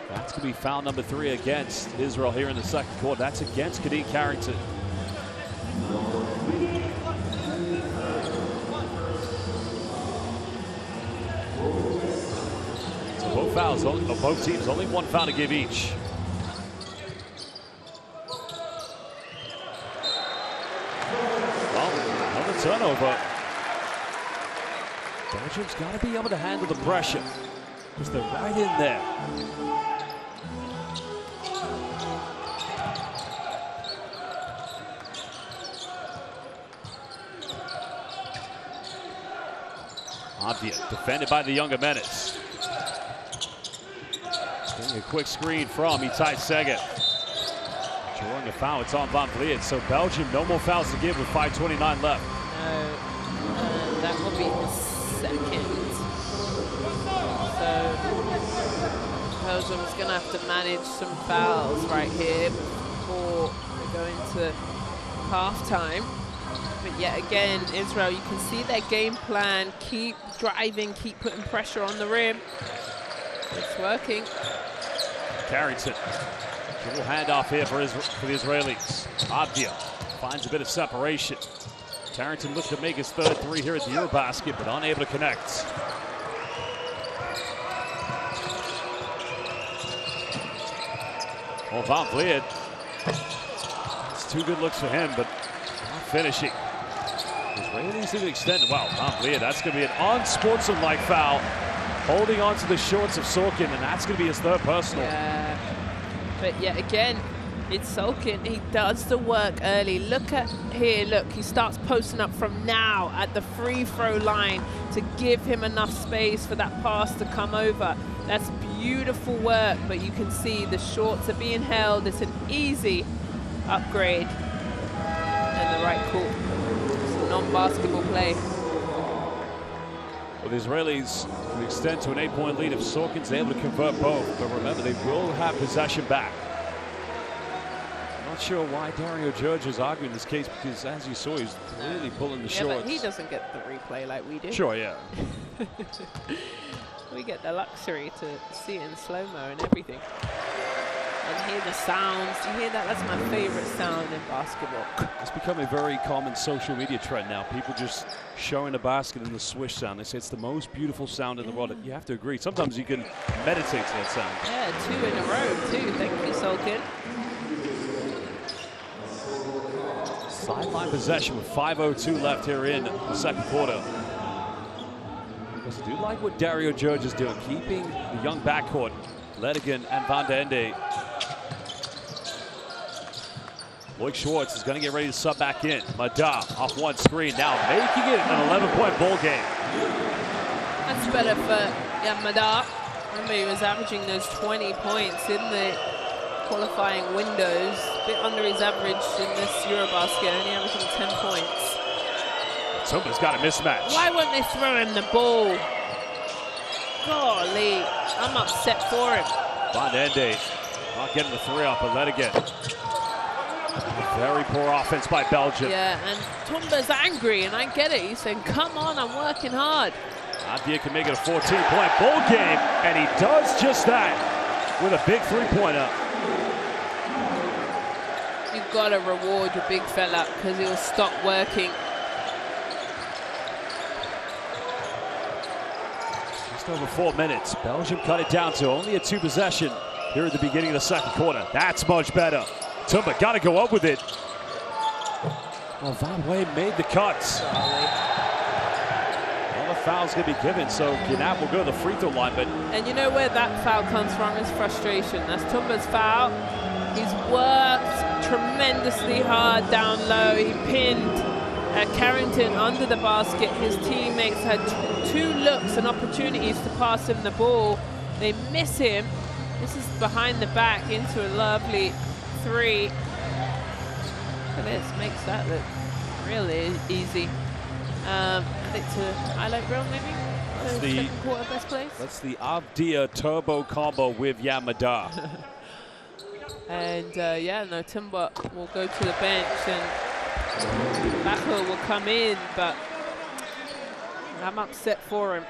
That's going to be foul number 3 against Israel here in the second quarter. That's against Kadeem Carrington. Both fouls, both teams, only 1 foul to give each. Well, another turnover. Belgium's got to be able to handle the pressure because they're right in there. Avdia, defended by the younger Menace. Getting a quick screen from Itai Segev. Drawing a foul, it's on Van Vliet. So Belgium, no more fouls to give with 5:29 left. No, that will be the second. So Belgium's going to have to manage some fouls right here before we go into halftime. But yet again, Israel, you can see their game plan. Keep driving, keep putting pressure on the rim. It's working. Carrington. A little handoff here for the Israelis. Avdia finds a bit of separation. Carrington looks to make his 3rd 3 here at the EuroBasket, but unable to connect. Well, Van Vliet. It's 2 good looks for him, but not finishing. Israelis to the extent. Wow, Van Vliet, that's going to be an unsportsmanlike foul. Holding on to the shorts of Sorkin, and that's going to be his 3rd personal. Yeah, but yet again, it's Sorkin. He does the work early. Look at here, look, he starts posting up from now at the free throw line to give him enough space for that pass to come over. That's beautiful work, but you can see the shorts are being held. It's an easy upgrade and the right call. It's a non-basketball play. Well, the Israelis can extend to an 8-point lead if Sorkin's able to convert both. But remember, they will have possession back. Not sure why Dario Judge is arguing this case, because as you saw, he's really pulling the shorts. But he doesn't get the replay like we do. Sure, yeah. We get the luxury to see it in slow-mo and everything. And hear the sounds. You hear that? That's my favorite sound in basketball. It's become a very common social media trend now. People just showing the basket and the swish sound. They say it's the most beautiful sound in the world. You have to agree. Sometimes you can meditate to that sound. Yeah, 2 in a row, too. Thank you, Sorkin. Sideline possession with 5:02 left here in the second quarter. Because I do like what Dario Judge is doing, keeping the young backcourt, Ledigan and Van de Ende, Luke Schwartz is going to get ready to sub back in. Madar off one screen, now making it an 11-point ball game. That's better for Madar. Remember, he was averaging those 20 points in the qualifying windows. A bit under his average in this EuroBasket, only averaging 10 points. Tumba's got a mismatch. Why won't they throw him the ball? Golly, I'm upset for him. Bonende not getting the three off, but let it get. Very poor offense by Belgium. Yeah, and Tumba's angry, and I get it. He's saying, come on, I'm working hard. Abdia can make it a 14-point ball game, and he does just that with a big three-pointer. You've got to reward your big fella because he'll stop working. Just over 4 minutes. Belgium cut it down to only a 2-possession here at the beginning of the second quarter. That's much better. Tumba got to go up with it. Well, Van Weyden made the cuts. All the fouls going to be given, so Gnab will go to the free throw line. But and you know where that foul comes from is frustration. That's Tumba's foul. He's worked tremendously hard down low. He pinned Carrington under the basket. His teammates had two looks and opportunities to pass him the ball. They miss him. This is behind the back into a lovely three. Look at this, makes that look really easy. Add it to highlight reel maybe? That's the second quarter best plays. That's the Abdia turbo combo with Madar. And yeah, no, Tumba will go to the bench and Bako will come in, but I'm upset for him.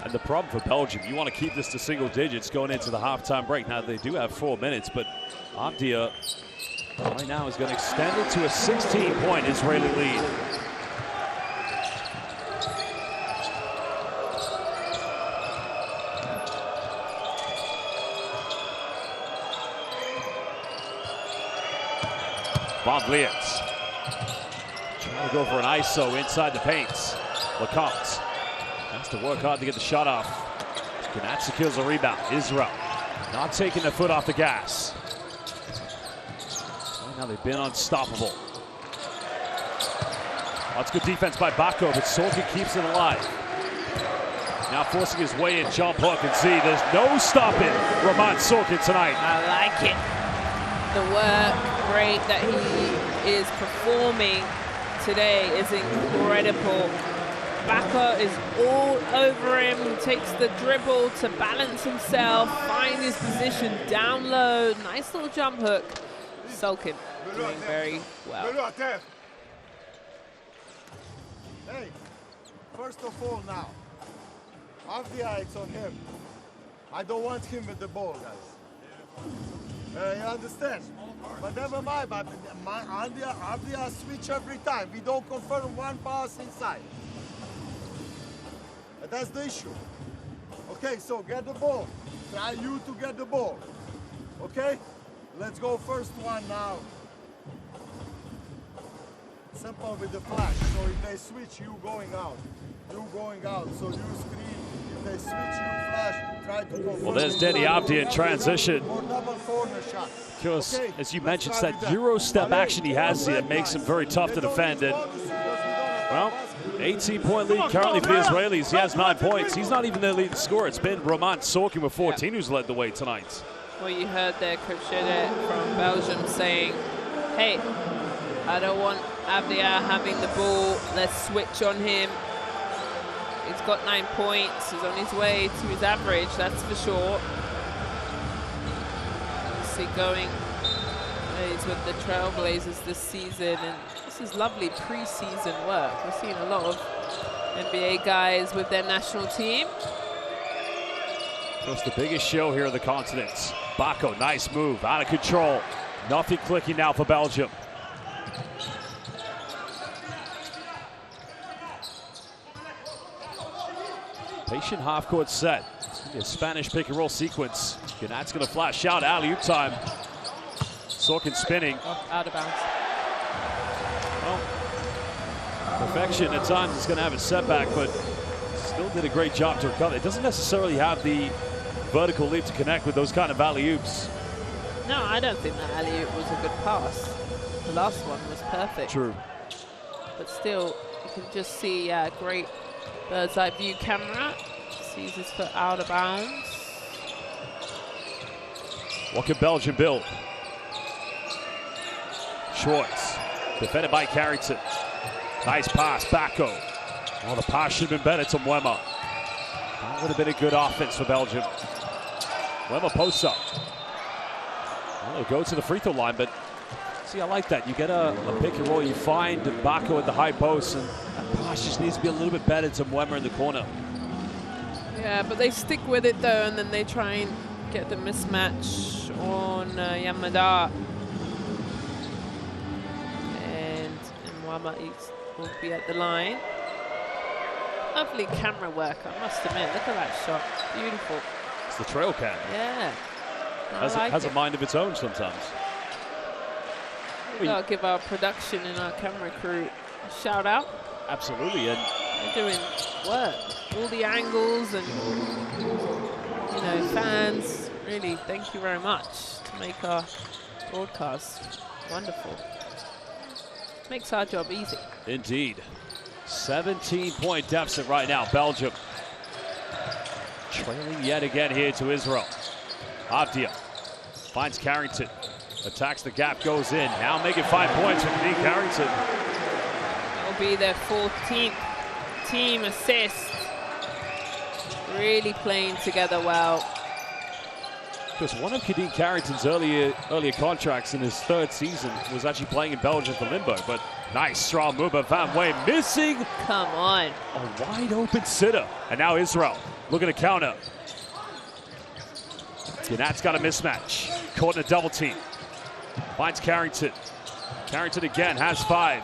And the problem for Belgium, you want to keep this to single digits going into the halftime break. Now they do have 4 minutes, but Abdia right now is going to extend it to a 16-point Israeli lead. Van Vliet trying to go for an ISO inside the paints. Lecomte has to work hard to get the shot off. Gnat secures a rebound. Israel not taking the foot off the gas. Right now they've been unstoppable. That's good defense by Bako, but Sorkin keeps it alive. Now forcing his way in, jump hook, and see there's no stopping Roman Sorkin tonight. I like it. The work rate that he is performing today is incredible. Bako is all over him. He takes the dribble to balance himself, find his position down low. Nice little jump hook. Sorkin doing very well. Hey, first of all now, Abdia, it's on him. I don't want him with the ball, guys. You understand? But never mind, but Abdia switch every time. We don't confirm one pass inside. But that's the issue. Okay, so get the ball. Try you to get the ball. Okay? Let's go first one now. Simple with the flash. So if they switch, you going out. You going out. So you screen. If they switch, you flash. Try to go. Well, there's Denny Abdia in transition. Or double corner shot. Because, okay, as you mentioned, it's that Euro step action he has here that makes him very tough to defend. And, well, 18-point lead currently for the Israelis. He has 9 points. He's not even their leading scorer. It's been Roman Sorkin with 14 who's led the way tonight. Well, you heard there Coach Shedder from Belgium saying, hey, I don't want Abdia having the ball. Let's switch on him. He's got 9 points. He's on his way to his average, that's for sure. See going he's with the Trailblazers this season, and this is lovely pre-season work. We're seeing a lot of NBA guys with their national team. It's the biggest show here on the continent. Bako, nice move, out of control. Nothing clicking now for Belgium. Patient half-court set. It's gonna be a Spanish pick-and-roll sequence. Gnat's gonna flash out, alley-oop time. Sorkin spinning. Oh, out of bounds. Well, perfection at times is gonna have a setback, but still did a great job to recover. It doesn't necessarily have the vertical leap to connect with those kind of alley-oops. No, I don't think that alley-oop was a good pass. The last one was perfect. True. But still, you can just see great bird's eye view camera. Sees his foot out of bounds. What can Belgium build? Schwartz, defended by Carrington. Nice pass, Bacco. Oh, the pass should have been better to Mwema. That would have been a good offense for Belgium. Mwema posts up. Well, he'll go to the free throw line, but see, I like that. You get a pick and roll, you find Bacco at the high post, and that pass just needs to be a little bit better to Mwema in the corner. Yeah, but they stick with it though, and then they try and get the mismatch on Yamada. And Mwema will be at the line. Lovely camera work, I must admit. Look at that shot. Beautiful. It's the trail cam. Yeah. Has a mind of its own sometimes. We've got to give our production and our camera crew a shout out. Absolutely. And they're doing work. All the angles and, you know, fans. Really, thank you very much to make our broadcast wonderful. Makes our job easy. Indeed. 17-point deficit right now, Belgium. Trailing yet again here to Israel. Avdia finds Carrington. Attacks the gap, goes in. Now making 5 points from Kadeem Carrington. That'll be their 14th team assist. Really playing together well. Because one of Kadeem Carrington's earlier contracts in his 3rd season was actually playing in Belgium for Limburg. But nice strong move by Van Way, missing. Come on. A wide open sitter. And now Israel looking to counter. Ginat's got a mismatch. Caught in a double team. Finds Carrington. Carrington again has 5.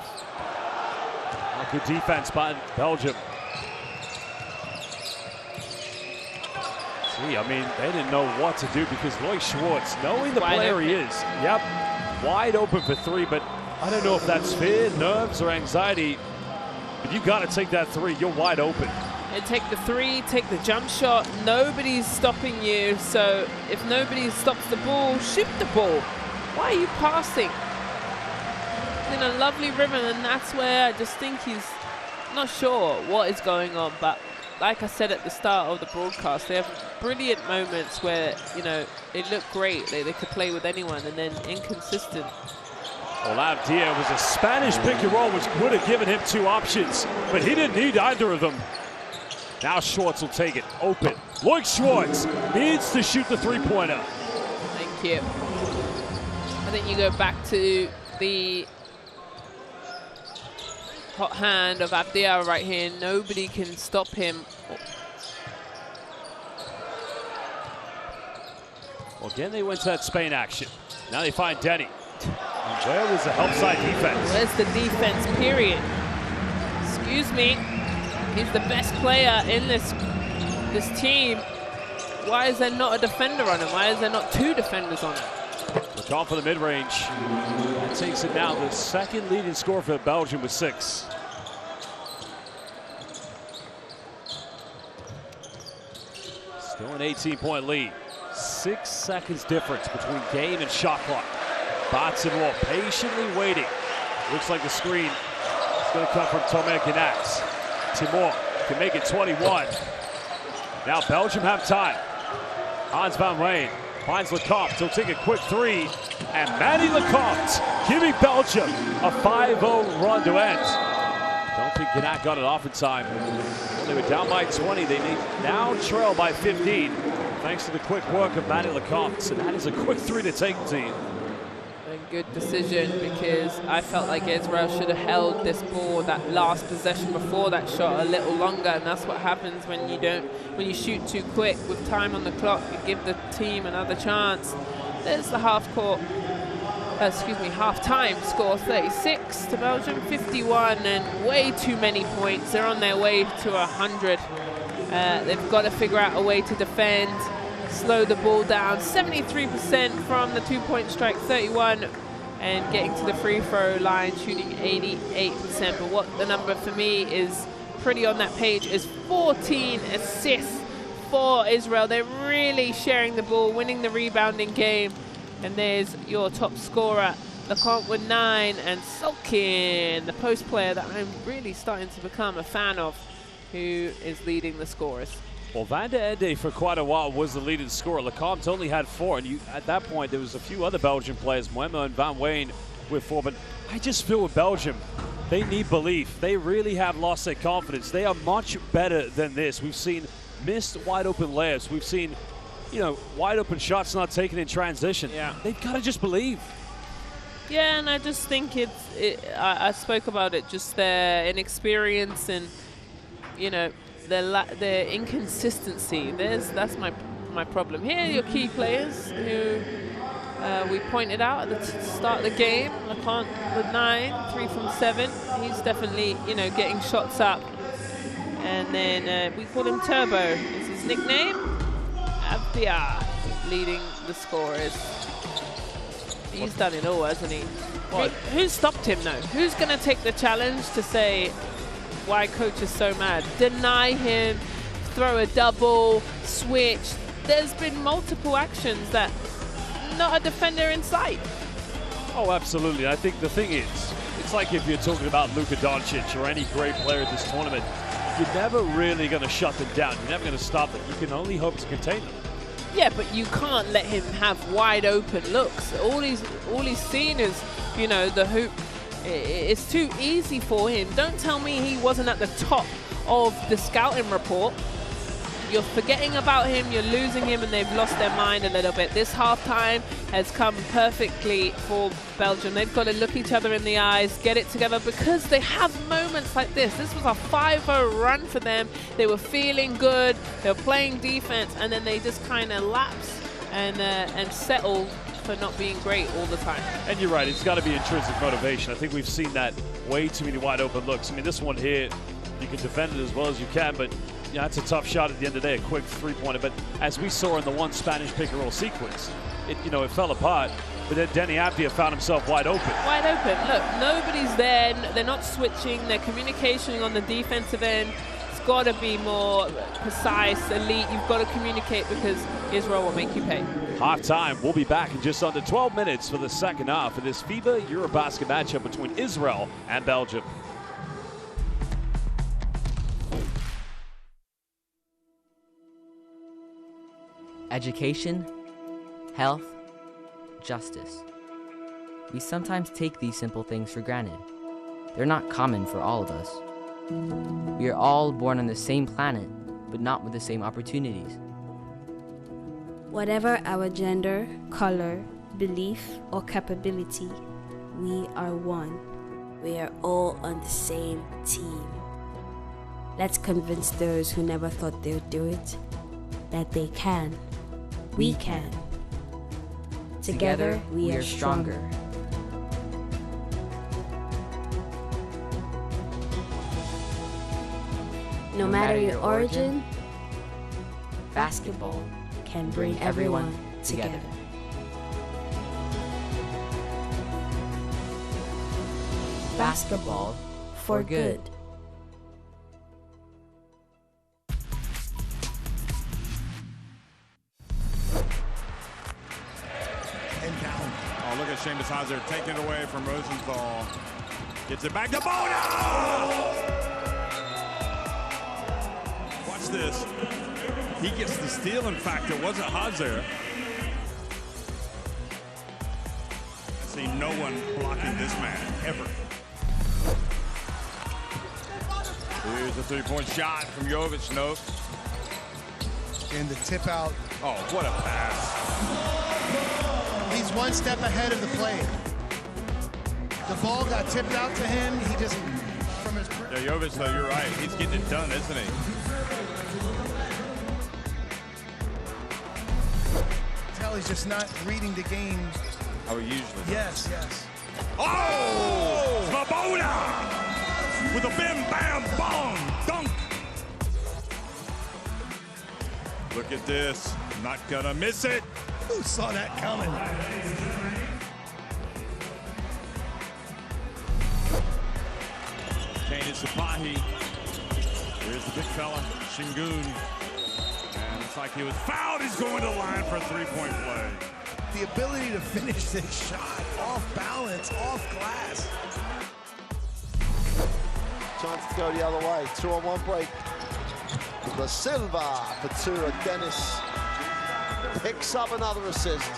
Good defense by Belgium. See, I mean, they didn't know what to do because Lloyd Schwartz, knowing the player he is, wide open for 3, but I don't know if that's fear, nerves, or anxiety. But you got to take that 3. You're wide open. And take the 3, take the jump shot. Nobody's stopping you. So if nobody stops the ball, shoot the ball. Why are you passing? In a lovely rhythm, and that's where I just think he's not sure what is going on. But like I said at the start of the broadcast, they have brilliant moments where, you know, they look great. They could play with anyone, and then inconsistent. Well, Avdia was a Spanish pick and roll, which would have given him 2 options, but he didn't need either of them. Now Schwartz will take it, open. Lloyd Schwartz needs to shoot the 3-pointer. Thank you. I think you go back to the hot hand of Avdia right here. Nobody can stop him. Well, again, they went to that Spain action. Now they find Denny. And where was the help side defense? Where's the defense, period? Excuse me. He's the best player in this team. Why is there not a defender on him? Why is there not 2 defenders on him? Look off for the mid-range. That takes it now. The 2nd leading scorer for Belgium with 6. Still an 18-point lead. 6 seconds difference between game and shot clock. Batson-Wall patiently waiting. Looks like the screen is going to come from Tomer Ginat. Timor can make it 21. Now Belgium have time. Hans van Rijn finds Lecomte. He'll take a quick 3. And Manny Lecomte giving Belgium a 5-0 run to end. Don't think Ginat got it off in time. Well, they were down by 20. They now trail by 15. Thanks to the quick work of Manny Lecomte. And that is a quick 3 to take the team. A good decision, because I felt like Israel should have held this ball, that last possession before that shot, a little longer, and that's what happens when you shoot too quick with time on the clock. You give the team another chance. There's the half-time score, 36 to Belgium, 51, and way too many points. They're on their way to 100. They've got to figure out a way to defend, slow the ball down. 73% from the 2-point strike, 31, and getting to the free throw line, shooting 88%. But what the number for me is pretty on that page is 14 assists for Israel. They're really sharing the ball, winning the rebounding game. And there's your top scorer LeConte with 9, and Sulkin, the post player that I'm really starting to become a fan of, who is leading the scorers. Well, Van der Ende for quite a while was the leading scorer. LeComte only had 4, and at that point there was a few other Belgian players, Moema and Van Wijn with 4. But I just feel with Belgium, they need belief. They really have lost their confidence. They are much better than this. We've seen missed wide open layups. We've seen, you know, wide open shots not taken in transition. Yeah. They've got to just believe. Yeah, and I just think I spoke about it, just their inexperience and, you know, their inconsistency. That's my problem. Here are your key players who we pointed out at the start of the game. LeConte with 9, 3 from 7. He's definitely, you know, getting shots up. And then we call him Turbo. Is his nickname? Abdia leading the scorers. He's done it all, hasn't he? Who stopped him, though? Who's going to take the challenge to say why coach is so mad? Deny him, throw a double, switch. There's been multiple actions that not a defender in sight. Oh, absolutely. I think the thing is, it's like if you're talking about Luka Doncic or any great player at this tournament, you're never really going to shut them down. You're never going to stop them. You can only hope to contain them. Yeah, but you can't let him have wide open looks. All he's seen is, you know, the hoop. It's too easy for him. Don't tell me he wasn't at the top of the scouting report. You're forgetting about him, you're losing him, and they've lost their mind a little bit. This halftime has come perfectly for Belgium. They've got to look each other in the eyes, get it together, because they have moments like this. This was a 5-0 run for them. They were feeling good, they were playing defense, and then they just kind of lapse and settle for not being great all the time. And you're right, it's got to be intrinsic motivation. I think we've seen that way too many wide open looks. I mean, this one here, you can defend it as well as you can, but yeah, that's a tough shot at the end of the day, a quick three-pointer. But as we saw in the one Spanish pick-and-roll sequence, it fell apart. But then Denny Abdia found himself wide open. Wide open. Look, nobody's there. They're not switching. Their communication on the defensive end, it's got to be more precise, elite. You've got to communicate because Israel will make you pay. Half-time. We'll be back in just under 12 minutes for the second half of this FIBA EuroBasket matchup between Israel and Belgium. Education, health, justice. We sometimes take these simple things for granted. They're not common for all of us. We are all born on the same planet, but not with the same opportunities. Whatever our gender, color, belief, or capability, we are one. We are all on the same team. Let's convince those who never thought they would do it that they can. We can. Together, we are stronger. No matter your origin, basketball can bring everyone together. Basketball for good. Oh, look at Seamus Hazard taking it away from Rosenthal. Gets it back to Bona! Watch this. He gets the steal. In fact, it wasn't Hazard. I see no one blocking this man, ever. Here's a three-point shot from Jovic. Nope. And the tip out. Oh, what a pass. He's one step ahead of the play. The ball got tipped out to him. He just, from his... Yeah, Jovic, though, you're right. He's getting it done, isn't he? Tell he's just not reading the game. How he usually does. Yes, yes. Oh! Svoboda! With a bim-bam-bong dunk! Look at this. Not gonna miss it. Who saw that coming? Kane Sapahi. Here's the big fella, Şengün. And it's like he was fouled. He's going to the line for a three-point play. the ability to finish this shot off balance, off glass. Chance to go the other way. 2-on-1 break. Da Silva for two. Dennis picks up another assist.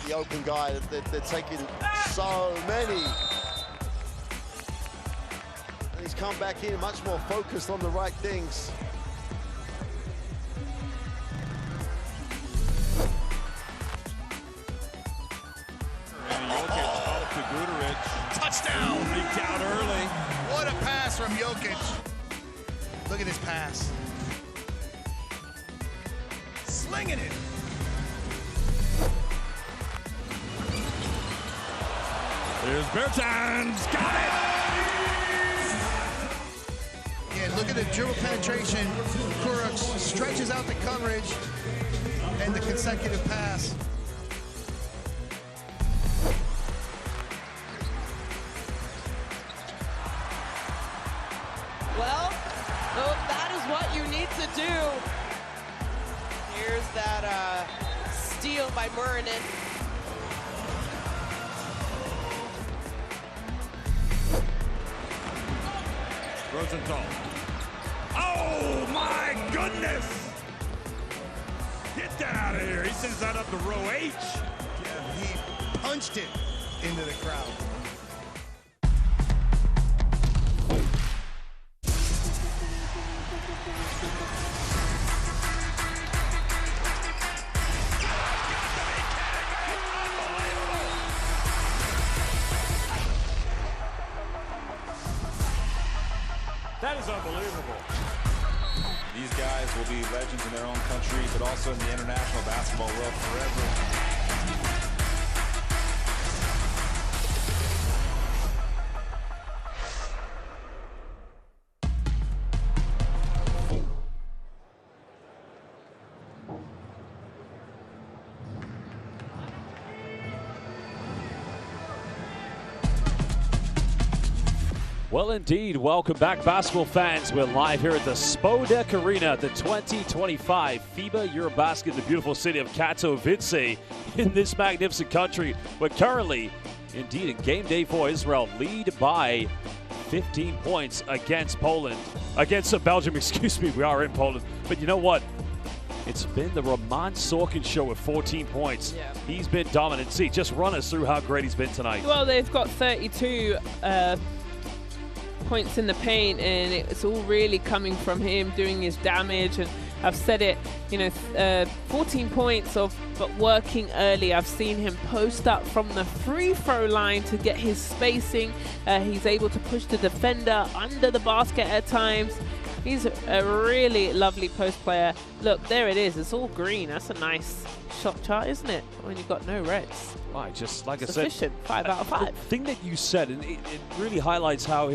The open guy, they're taking so many. And he's come back in much more focused on the right things. Touchdown! Leaked out early. What a pass from Jokic. Look at this pass. Slinging it. There's Bertans. Got it! Yeah, look at the dribble penetration. Kurucs stretches out the coverage and the consecutive pass. Well, that is what you need to do. Here's that steal by Murinen. Rosenthal. Oh my goodness! Get that out of here. He sends that up to row H. Yeah, he punched it into the crowd. That is unbelievable. These guys will be legends in their own country, but also in the international basketball world forever. Well, indeed, welcome back, basketball fans. We're live here at the Spodek Arena, the 2025 FIBA EuroBasket in the beautiful city of Katowice in this magnificent country. We're currently, indeed, in game day for Israel, lead by 15 points against Poland. Against Belgium, excuse me, we are in Poland. But you know what? It's been the Roman Sorkin show with 14 points. Yeah. He's been dominant. See, just run us through how great he's been tonight. Well, they've got 32 points in the paint, and it's all really coming from him doing his damage. And I've said it, you know, 14 points but working early. I've seen him post up from the free throw line to get his spacing. He's able to push the defender under the basket at times. He's a really lovely post player. Look, there it is. It's all green. That's a nice shot chart, isn't it? When you've got no reds. Right, just like Sufficient. I said, 5 out of 5. The thing that you said, and it really highlights how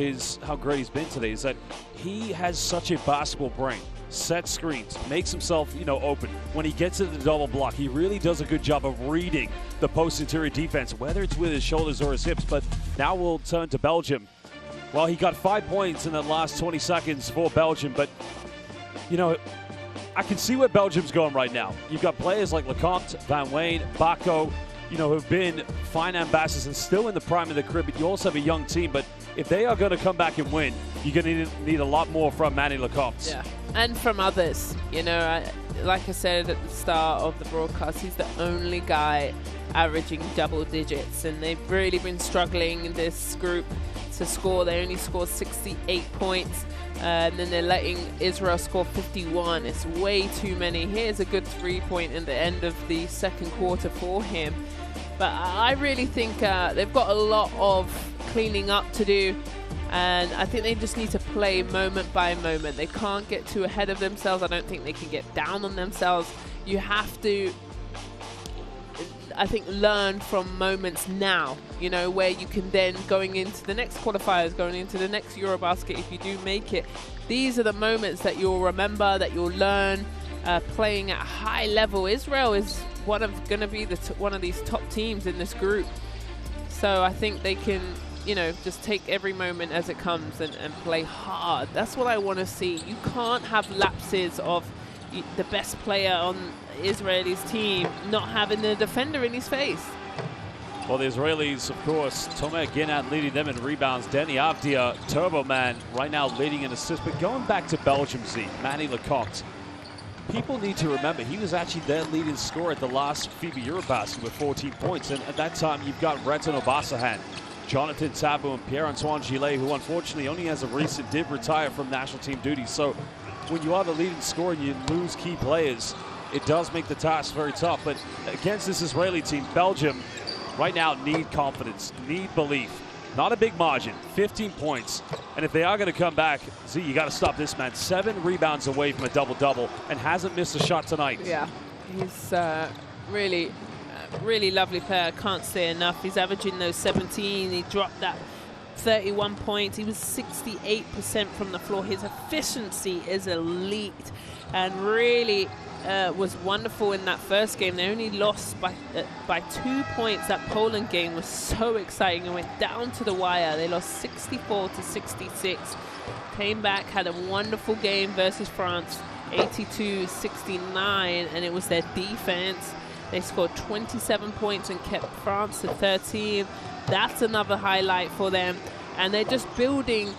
great he's been today, is that he has such a basketball brain. Set screens, makes himself, you know, open. When he gets into the double block, he really does a good job of reading the post interior defense, whether it's with his shoulders or his hips. But now we'll turn to Belgium. Well, he got 5 points in the last 20 seconds for Belgium, but, you know, I can see where Belgium's going right now. You've got players like Lecomte, Van Wayne, Bako, you know, who've been fine ambassadors and still in the prime of the career, but you also have a young team. But if they are going to come back and win, you're going to need a lot more from Manny Lecomte. Yeah, and from others. You know, like I said at the start of the broadcast, he's the only guy averaging double digits, and they've really been struggling in this group to score. They only scored 68 points, and then they're letting Israel score 51. It's way too many. Here's a good 3-point in the end of the second quarter for him. But I really think they've got a lot of cleaning up to do, and I think they just need to play moment by moment. They can't get too ahead of themselves. I don't think they can get down on themselves. You have to, I think, learn from moments now, you know, where you can then, going into the next qualifiers, going into the next EuroBasket, if you do make it, these are the moments that you'll remember, that you'll learn, playing at a high level. Israel is going to be one of these top teams in this group. So I think they can you know, just take every moment as it comes and play hard. That's what I want to see. You can't have lapses of the best player on Israeli's team not having the defender in his face. Well, the Israelis, of course, Tomer Ginat leading them in rebounds. Denny Avdia, Turbo Man, right now leading in assists. But going back to Belgium, Z, Manny Lecoq, people need to remember he was actually their leading scorer at the last FIBA EuroBasket with 14 points. And at that time, you've got Retan Obasahan, Jonathan Tabu, and Pierre-Antoine Gillet, who unfortunately only as of recent did retire from national team duty. So when you are the leading scorer and you lose key players, it does make the task very tough. But against this Israeli team, Belgium right now need confidence, need belief. Not a big margin, 15 points. And if they are going to come back, Z, you got to stop this man. 7 rebounds away from a double-double and hasn't missed a shot tonight. Yeah, he's really lovely player. Can't say enough. He's averaging those 17. He dropped that 31 points. He was 68% from the floor. His efficiency is elite and really was wonderful in that first game. They only lost by 2 points. That Poland game was so exciting. It went down to the wire. They lost 64-66. Came back, had a wonderful game versus France, 82-69, and it was their defense. They scored 27 points and kept France to 13. That's another highlight for them. And they're just building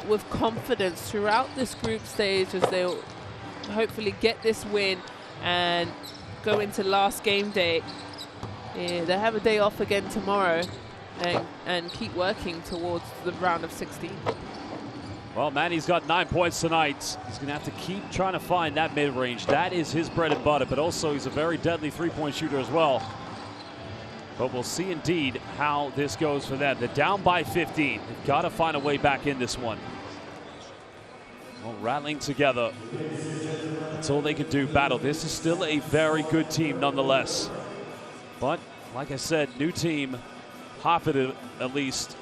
with confidence throughout this group stage as they'll hopefully get this win and go into last game day. Yeah, they have a day off again tomorrow and keep working towards the round of 16. Well, Manny's got 9 points tonight. He's going to have to keep trying to find that mid-range. That is his bread and butter, but also he's a very deadly three-point shooter as well. But we'll see indeed how this goes for them. They're down by 15. They've got to find a way back in this one. Well, rattling together. That's all they can do, battle. This is still a very good team nonetheless. But, like I said, new team, half of it at least.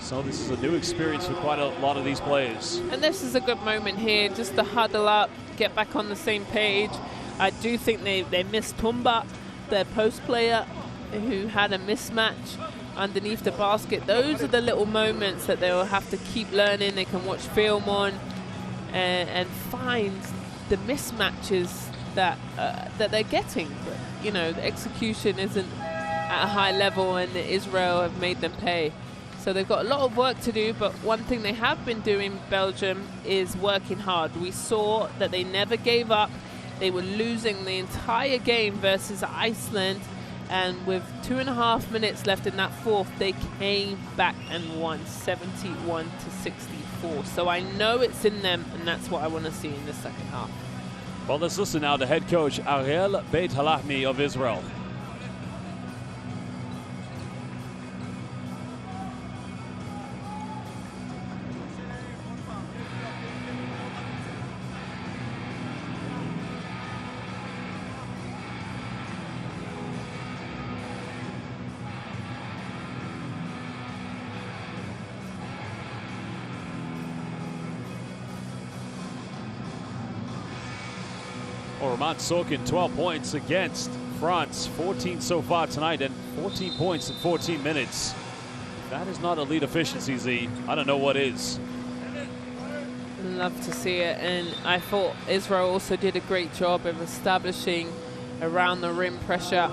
So this is a new experience for quite a lot of these players. And this is a good moment here just to huddle up, get back on the same page. I do think they missed Tumba, their post player, who had a mismatch underneath the basket. Those are the little moments that they'll have to keep learning. They can watch film on and find the mismatches that they're getting. But, you know, the execution isn't at a high level, and Israel have made them pay. So they've got a lot of work to do, but one thing they have been doing, Belgium, is working hard. We saw that they never gave up. They were losing the entire game versus Iceland, and with 2.5 minutes left in that fourth, they came back and won 71-64. So I know it's in them, and that's what I want to see in the second half. Well, let's listen now to head coach Ariel Beit Halahmi of Israel. Roman Sorkin, 12 points against France, 14 so far tonight, and 14 points in 14 minutes. That is not elite efficiency, Z. I don't know what is. Love to see it, and I thought Israel also did a great job of establishing around the rim pressure.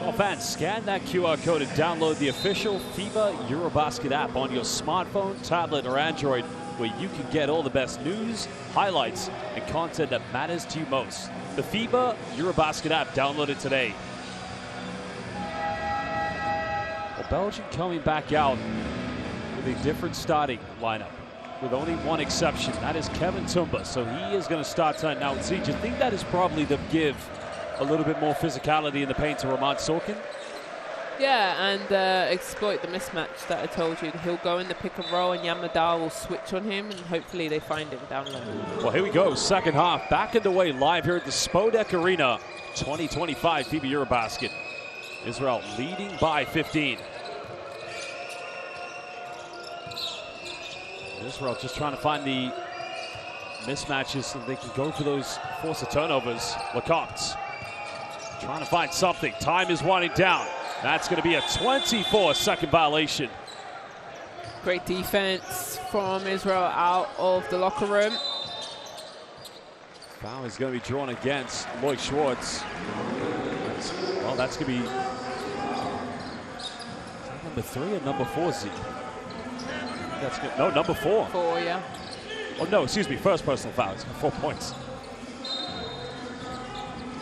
Well, fans, scan that QR code and download the official FIBA EuroBasket app on your smartphone, tablet, or Android, where you can get all the best news, highlights, and content that matters to you most. The FIBA EuroBasket app, download it today. Well, Belgium coming back out with a different starting lineup, with only one exception. That is Kevin Tumba, so he is going to start tonight. Now, Z, do you think that is probably to give a little bit more physicality in the paint to Roman Sorkin? Yeah, and exploit the mismatch that I told you. He'll go in the pick and roll, and Yamadal will switch on him, and hopefully they find him down low. Well, here we go. Second half, back underway live here at the Spodek Arena, 2025 FIBA EuroBasket. Israel leading by 15. Israel just trying to find the mismatches so they can go for those force of turnovers. Lecoq trying to find something. Time is winding down. That's going to be a 24-second violation. Great defense from Israel out of the locker room. Foul is going to be drawn against Lloyd Schwartz. Well, that's going to be number 3 or number 4, Z? That's good. No, number 4. 4, yeah. Oh, no, excuse me. First personal foul. It's 4 points.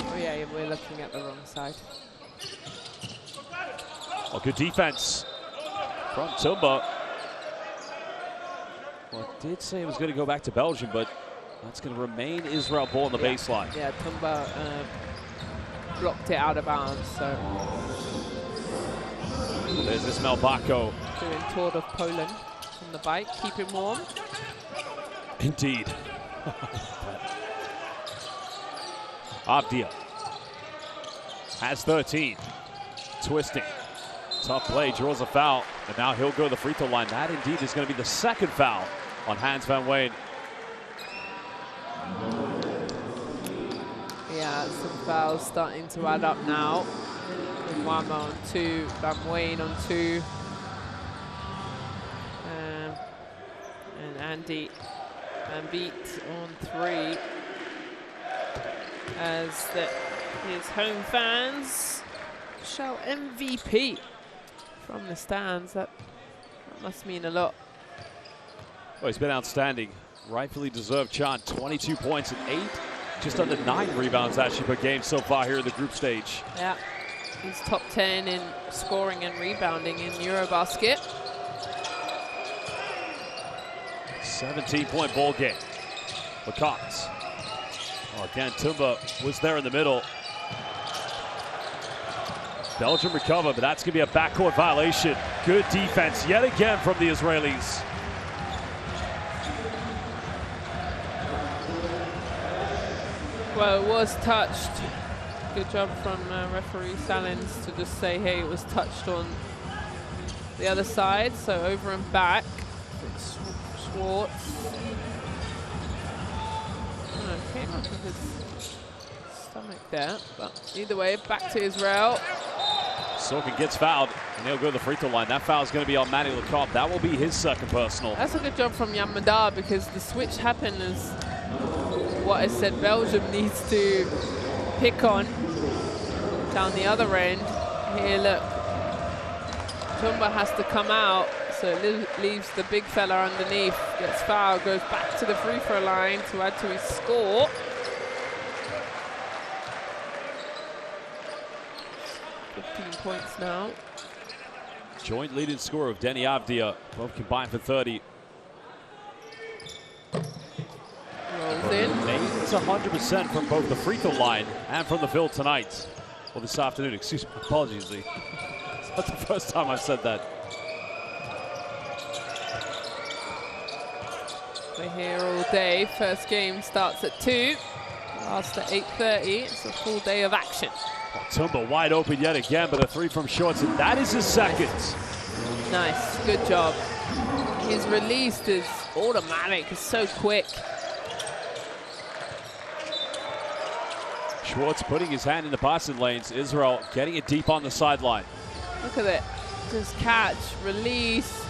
Oh, yeah, we're looking at the wrong side. Oh, good defense from Tumba. Well, it did say it was going to go back to Belgium, but that's going to remain Israel ball on the baseline. Yeah, Tumba blocked it out of bounds, so. There's Ismail Bako. Doing Tour of Poland on the bike, keep him warm. Indeed. Avdia has 13. Twisting. Tough play, draws a foul, and now he'll go to the free throw line. That indeed is going to be the second foul on Hans Van Ween. Yeah, some fouls starting to add up now. Wama on 2, Van Ween on 2. And Andy Van Beet on 3. As his home fans show MVP from the stands. That must mean a lot. Well, he's been outstanding. Rightfully deserved chant. 22 points and 8, just under 9 rebounds actually per game so far here in the group stage. Yeah, he's top 10 in scoring and rebounding in EuroBasket. 17-point ball game. Lacoste. Oh, again, Tumba was there in the middle. Belgium recover, but that's going to be a backcourt violation. Good defense yet again from the Israelis. Well, it was touched. Good job from referee Salins to just say, hey, it was touched on the other side. So over and back. It's Schwartz. Oh, came up with his stomach there. But either way, back to Israel. Sorkin gets fouled, and he'll go to the free throw line. That foul is going to be on Manny Lacoste. That will be his second personal. That's a good job from Jan Madar, because the switch happened as what I said Belgium needs to pick on down the other end. Here, look. Tumba has to come out, so it leaves the big fella underneath. Gets fouled, goes back to the free throw line to add to his score. Points now. Joint leading scorer of Denny Avdia, both combined for 30. Rolls in. It's 100% from both the free throw line and from the field tonight. Well, this afternoon, excuse me, apologies, Lee. It's not the first time I've said that. We're here all day. First game starts at 2. Lasts at 8:30. It's a full day of action. Oh, Tumba wide open yet again, but a 3 from Schwartz, and that is his second. Nice, good job. His release is automatic, it's so quick. Schwartz putting his hand in the passing lanes. Israel getting it deep on the sideline. Look at it, just catch, release,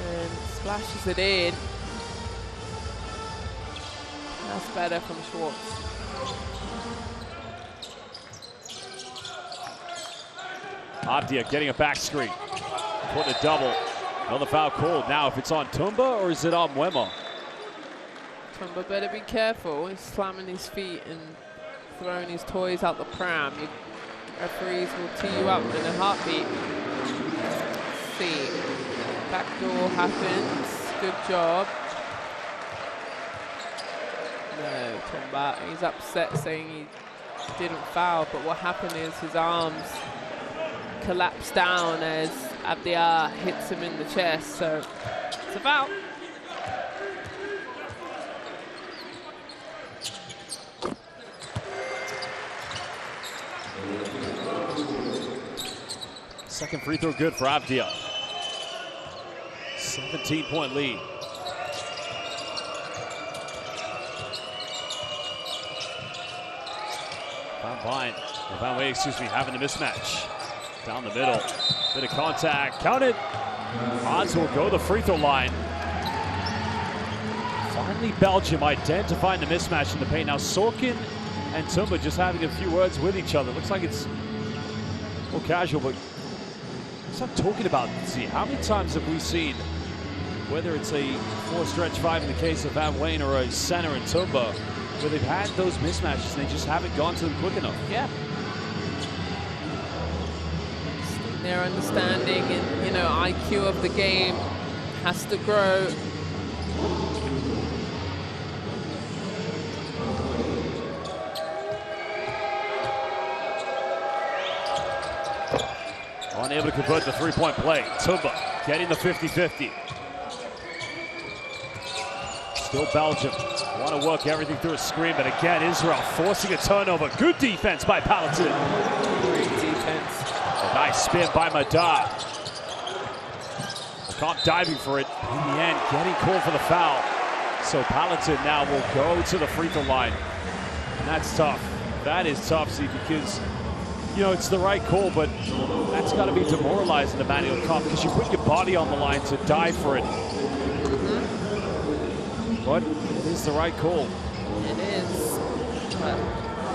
and splashes it in. That's better from Schwartz. Avdia getting a back screen. Putting a double. Another foul called. Now, if it's on Tumba or is it on Mwema? Tumba better be careful. He's slamming his feet and throwing his toys out the pram. Referees will tee you up in a heartbeat. Let's see. Backdoor happens. Good job. No, Tumba. He's upset saying he didn't foul, but what happened is his arms collapse down as Avdia hits him in the chest, so it's a foul. Second free throw good for Avdia. 17-point lead. Van Ween, excuse me, having the mismatch. Down the middle, bit of contact, counted, Odds will go the free throw line. Finally, Belgium identifying the mismatch in the paint. Now, Sorkin and Tumba just having a few words with each other. Looks like it's more casual, but I'm talking about, see, how many times have we seen, whether it's a 4-stretch 5 in the case of Van Wayne or a center in Tumba, where they've had those mismatches and they just haven't gone to them quick enough. Yeah. Their understanding and, you know, IQ of the game has to grow. Unable to convert the three-point play. Tumba getting the 50-50. Still Belgium. Want to work everything through a screen, but again, Israel forcing a turnover. Good defense by Palatine. Great defense. A nice spin by Madar. Caught diving for it. In the end, getting called for the foul. So Palatine now will go to the free throw line. And that's tough. That is tough, see, because, you know, it's the right call, but that's got to be demoralizing to Manuel Kopp because you put your body on the line to die for it. But it is the right call. It is.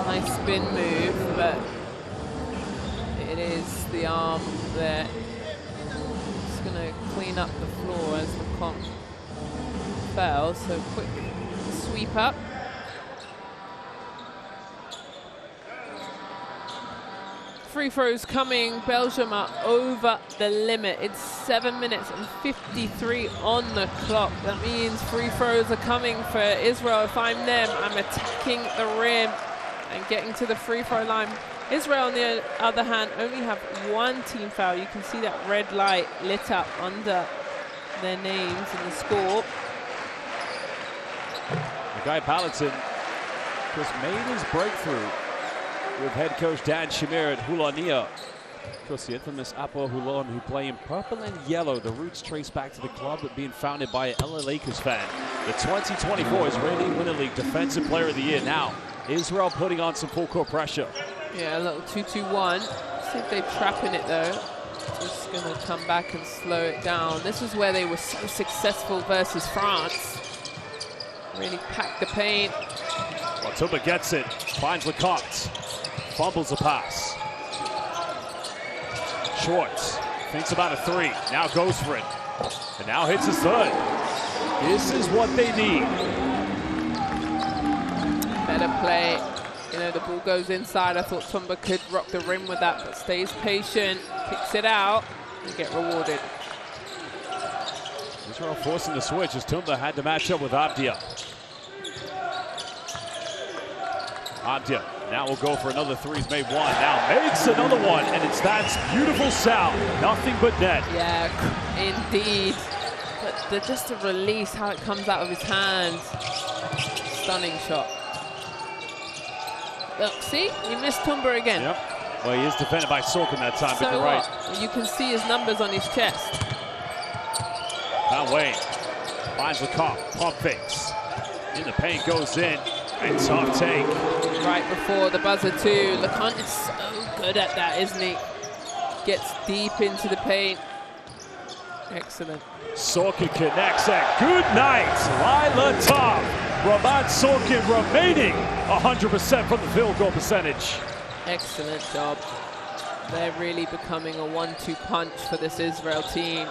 Nice spin move, but it is the arm there. Just going to clean up the floor as the clock fell. So quick sweep up. Free throws coming. Belgium are over the limit. It's 7 minutes and 53 on the clock. That means free throws are coming for Israel. If I'm them, I'm attacking the rim and getting to the free throw line. Israel, on the other hand, only have one team foul. You can see that red light lit up under their names in the score. The guy Palatine just made his breakthrough with head coach Dan Shamir at Hulania. Of course, the infamous Apo Hulon, who play in purple and yellow. The roots trace back to the club, but being founded by an LA Lakers fan. The 2024 Israeli Winter League Defensive Player of the Year. Now, Israel putting on some full court pressure. Yeah, a little 2-2-1. See if they're trapping it though. Just gonna come back and slow it down. This is where they were so successful versus France. Really packed the paint. Well, Tumba gets it, finds Lecompte. Fumbles a pass. Schwartz thinks about a three, now goes for it. And now hits his third. This is what they need. Better play. You know, the ball goes inside. I thought Tumba could rock the rim with that, but stays patient, kicks it out, and get rewarded. Israel forcing the switch as Tumba had to match up with Abdia. Abdia now will go for another three. He's made one. Now makes another one, and it's that beautiful sound. Nothing but net. Yeah, indeed. But just the release, how it comes out of his hands. Stunning shot. Look, see? He missed Tumba again. Yep. Well, he is defended by Sorkin that time, but you're right. You can see his numbers on his chest. Van Wayne finds Lecompte. Pump fakes. In the paint, goes in. And tough take. Right before the buzzer too. Lecompte is so good at that, isn't he? Gets deep into the paint. Excellent. Sorkin connects and good night. Lila Top. Ramat Sorkin remaining 100% from the field goal percentage. Excellent job. They're really becoming a 1-2 punch for this Israel team.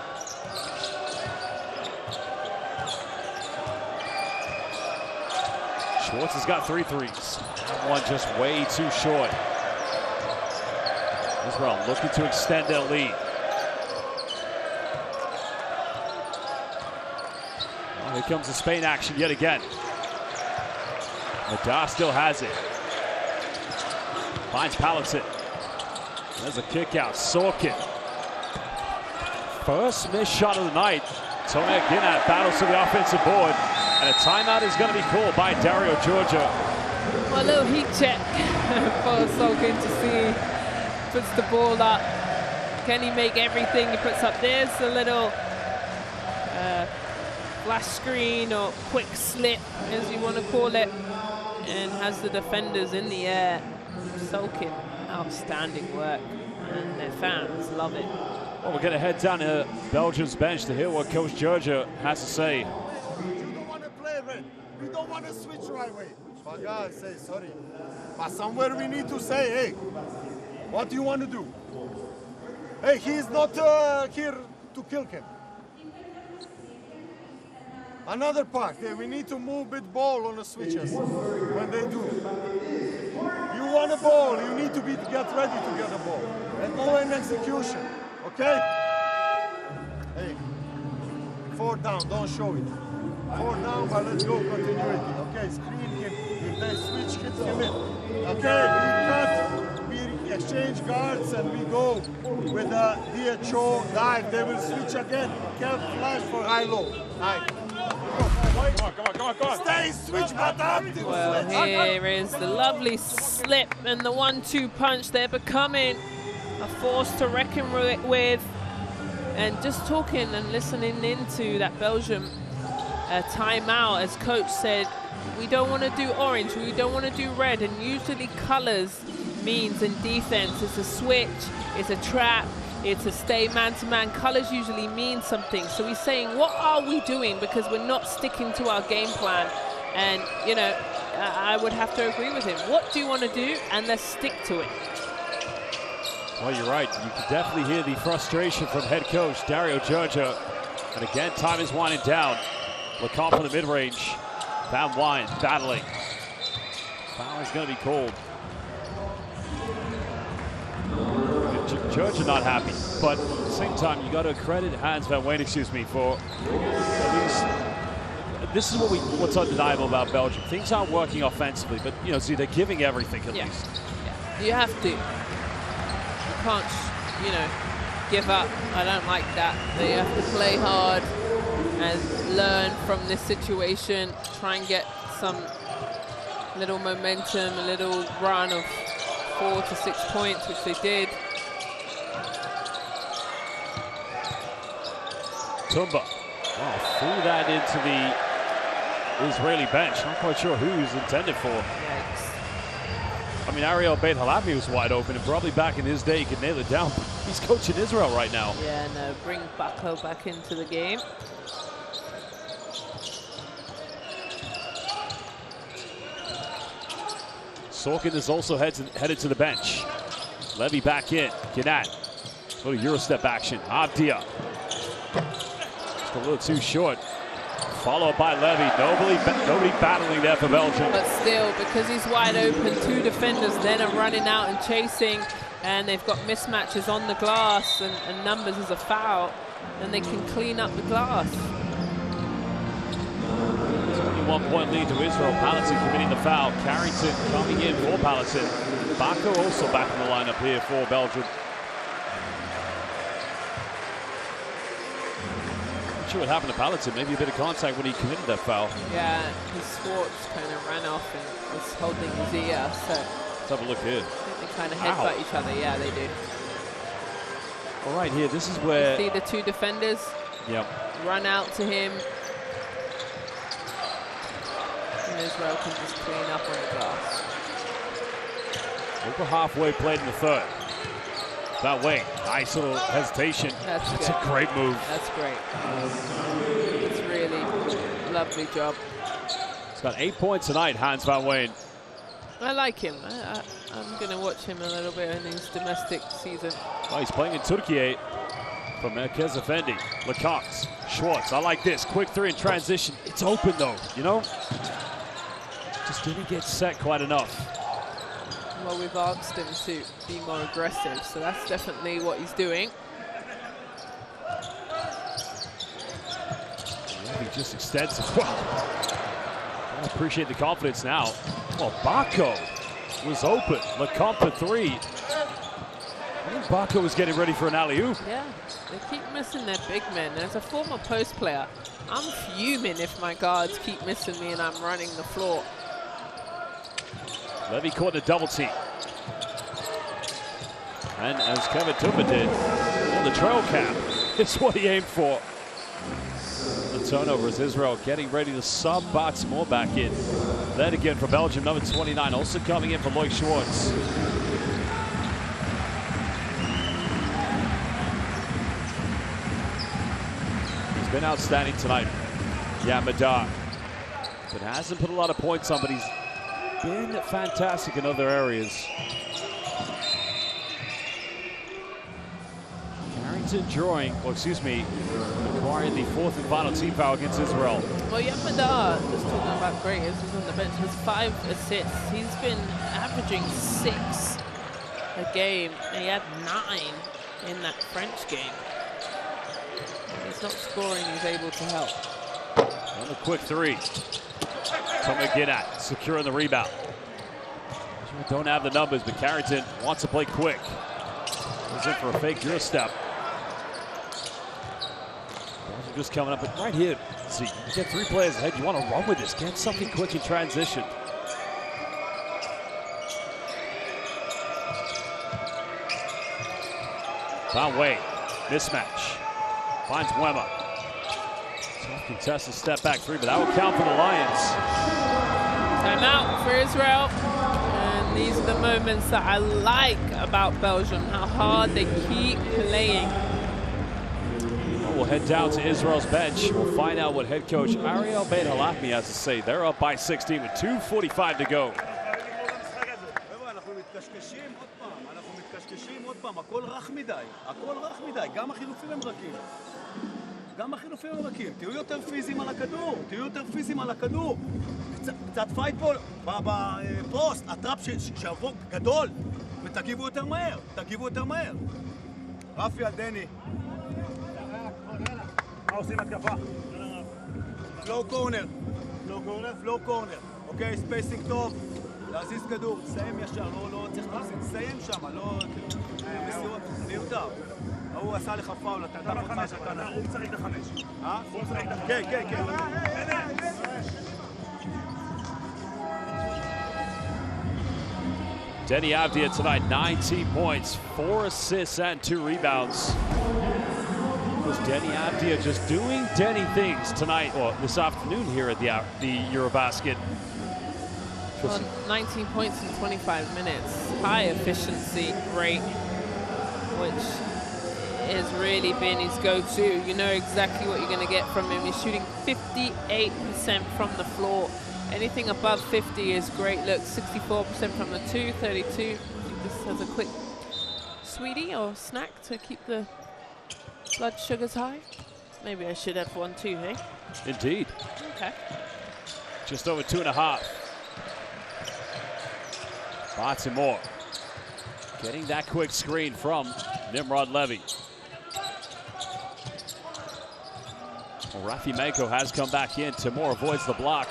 Schwartz has got 3 threes. One just way too short. Israel looking to extend their lead. Well, here comes the Spain action yet again. Madar still has it. Finds Palatine. There's a kick out. Sorkin. First missed shot of the night. Tomek Ginat battles to the offensive board. And a timeout is going to be called by Dario Georgia. Well, a little heat check for Sorkin to see. Puts the ball up. Can he make everything he puts up? There's a little flash screen or quick slip, as you want to call it. And has the defenders in the air. Sorkin, outstanding work. And their fans love it. Well, we're going to head down to Belgium's bench to hear what Coach Georgia has to say. You don't want to play red. We don't want to switch right away. But guys, say sorry. But somewhere we need to say, hey, what do you want to do? Hey, he's not here to kill him. Another part, we need to move with ball on the switches when they do. You want a ball, you need to get ready to get a ball. And go in execution, okay? Hey, 4 down, don't show it. 4 down, but let's go continuity. Okay, screen him. If they switch, hit him in. Okay, we exchange guards and we go with the DHO dive. They will switch again. Can't flash for high-low. High. Come on. Stay, switch, but active. Well, here is the lovely slip and the 1-2 punch. They're becoming a force to reckon with. And just talking and listening into that Belgium timeout, as coach said, we don't want to do orange, we don't want to do red, and usually colors means in defense it's a switch, it's a trap, it's a stay man-to-man. Colors usually mean something. So he's saying, what are we doing? Because we're not sticking to our game plan. And, you know, I would have to agree with him. What do you want to do? And let's stick to it. Well, you're right. You can definitely hear the frustration from head coach Dario Georgia. And again, time is winding down. Lecomte from the mid-range. Van Wijn battling. Foul is going to be called. Georgia not happy, but at the same time, you got to credit Hans Van Wijn, for at least. This is what's undeniable about Belgium. Things aren't working offensively, but you know, see, they're giving everything at least. Yeah, you have to. You can't, you know, give up. I don't like that. You have to play hard and learn from this situation. Try and get some little momentum, a little run of 4 to 6 points, which they did. Tumba, threw that into the Israeli bench. Not quite sure who he was intended for. Yikes. I mean, Ariel Beit Halami was wide open, and probably back in his day he could nail it down. He's coaching Israel right now. Yeah, no, bring Bako back into the game. Sorkin is also headed to the bench. Levy back in. Ginat. Little Eurostep action. Abdia. Just a little too short. Followed by Levy. Nobody battling there for Belgium. But still, because he's wide open, 2 defenders then are running out and chasing, and they've got mismatches on the glass, and numbers is a foul, and they can clean up the glass. 21-point lead to Israel. Palatine committing the foul. Carrington coming in for Palatine. Bako also back in the lineup here for Belgium. Not sure what happened to Palatine. Maybe a bit of contact when he committed that foul. Yeah, his Schwartz kind of ran off and was holding his ear. So let's have a look here. I think they kind of headbutt each other. Yeah, they do. All right, here. This is where you see the 2 defenders. Yep. Run out to him. Israel can just clean up on the glass. Over halfway played in the third. That way, nice little hesitation. That's a great move. That's great. It's really lovely job. He's got 8 points tonight, Hans Van Wijn. I like him. I'm going to watch him a little bit in his domestic season. Well, he's playing in Turkey from Merkez Effendi. Lecomte, Schwartz. I like this. Quick 3 in transition. It's open though, you know? Just didn't get set quite enough. Well, we've asked him to be more aggressive, so that's definitely what he's doing. Yeah, he just extends as well. I appreciate the confidence now. Well, Bako was open. Lecomte for 3. I think Bako was getting ready for an alley-oop. Yeah, they keep missing their big men. As a former post player, I'm fuming if my guards keep missing me and I'm running the floor. Levy caught the double team. And as Kevin Tumba did, on the trail cap, it's what he aimed for. The turnover is Israel getting ready to sub Moore back in. Then again for Belgium, number 29, also coming in for Loic Schwartz. been outstanding tonight. Madar. But hasn't put a lot of points on, but he's been fantastic in other areas. Carrington drawing, acquiring the 4th and final team foul against Israel. Well, Madar, just talking about great, he's on the bench, has 5 assists. He's been averaging 6 a game, and he had 9 in that French game. When he's not scoring, he's able to help. And a quick 3. Coming to get at, securing the rebound. Don't have the numbers, but Carrington wants to play quick. He's in for a fake drill step. Just coming up, but right here, see, you get 3 players ahead. You want to run with this, get something quick in transition. Found Wade, mismatch. Finds Wemmer. Tough contested step back 3, but that will count for the Lions. Timeout for Israel. And these are the moments that I like about Belgium, how hard they keep playing. We'll head down to Israel's bench. We'll find out what head coach Ariel Ben Halafmi has to say. They're up by 16 with 2:45 to go. תהיו יותר פיזיים על הכדור, תהיו יותר פיזיים על הכדור. קצת פייט פה בפוסט, הטראפ שיבוא גדול, ותגיבו יותר מהר, תגיבו יותר מהר. רפי על דני. מה עושים התקפה? פלואו קורנר. פלואו קורנר. אוקיי, ספייסינג טוב. להזיז כדור, סיים ישר, לא צריך להזיז. סיים שם, לא... מיותר. הוא עשה לך פאול, אתה דף אותך שקנה. הוא צריך את 5. הוא צריך את 5. כן, כן, כן. Denny Avdia tonight, 19 points, 4 assists and 2 rebounds. Was Denny Avdia just doing Denny things tonight, or this afternoon here at the EuroBasket? Well, 19 points in 25 minutes. High efficiency rate, which has really been his go-to. You know exactly what you're going to get from him. He's shooting 58% from the floor. Anything above 50 is great. Look, 64% from the 2, 32. Just has a quick sweetie or snack to keep the blood sugars high. Maybe I should have one too, hey? Indeed. Okay. Just over 2.5. Baltimore getting that quick screen from Nimrod Levy. Well, Rafi Menko has come back in. Timur avoids the block.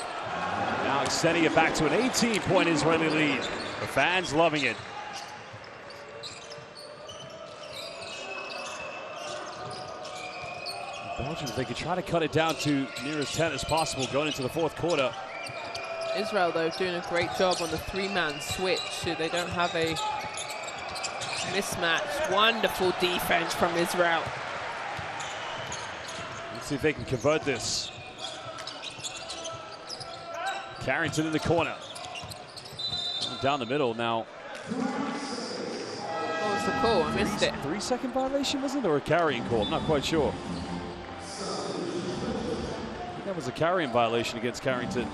Now extending it back to an 18-point Israeli lead. The fans loving it. Belgium, they could try to cut it down to near as 10 as possible going into the 4th quarter. Israel, though, doing a great job on the 3-man switch. They don't have a mismatch. Wonderful defense from Israel. Let's see if they can convert this. Carrington in the corner. Down the middle now. What was the call? I missed it. 3-second violation, was it? Or a carrying call? I'm not quite sure. I think that was a carrying violation against Carrington.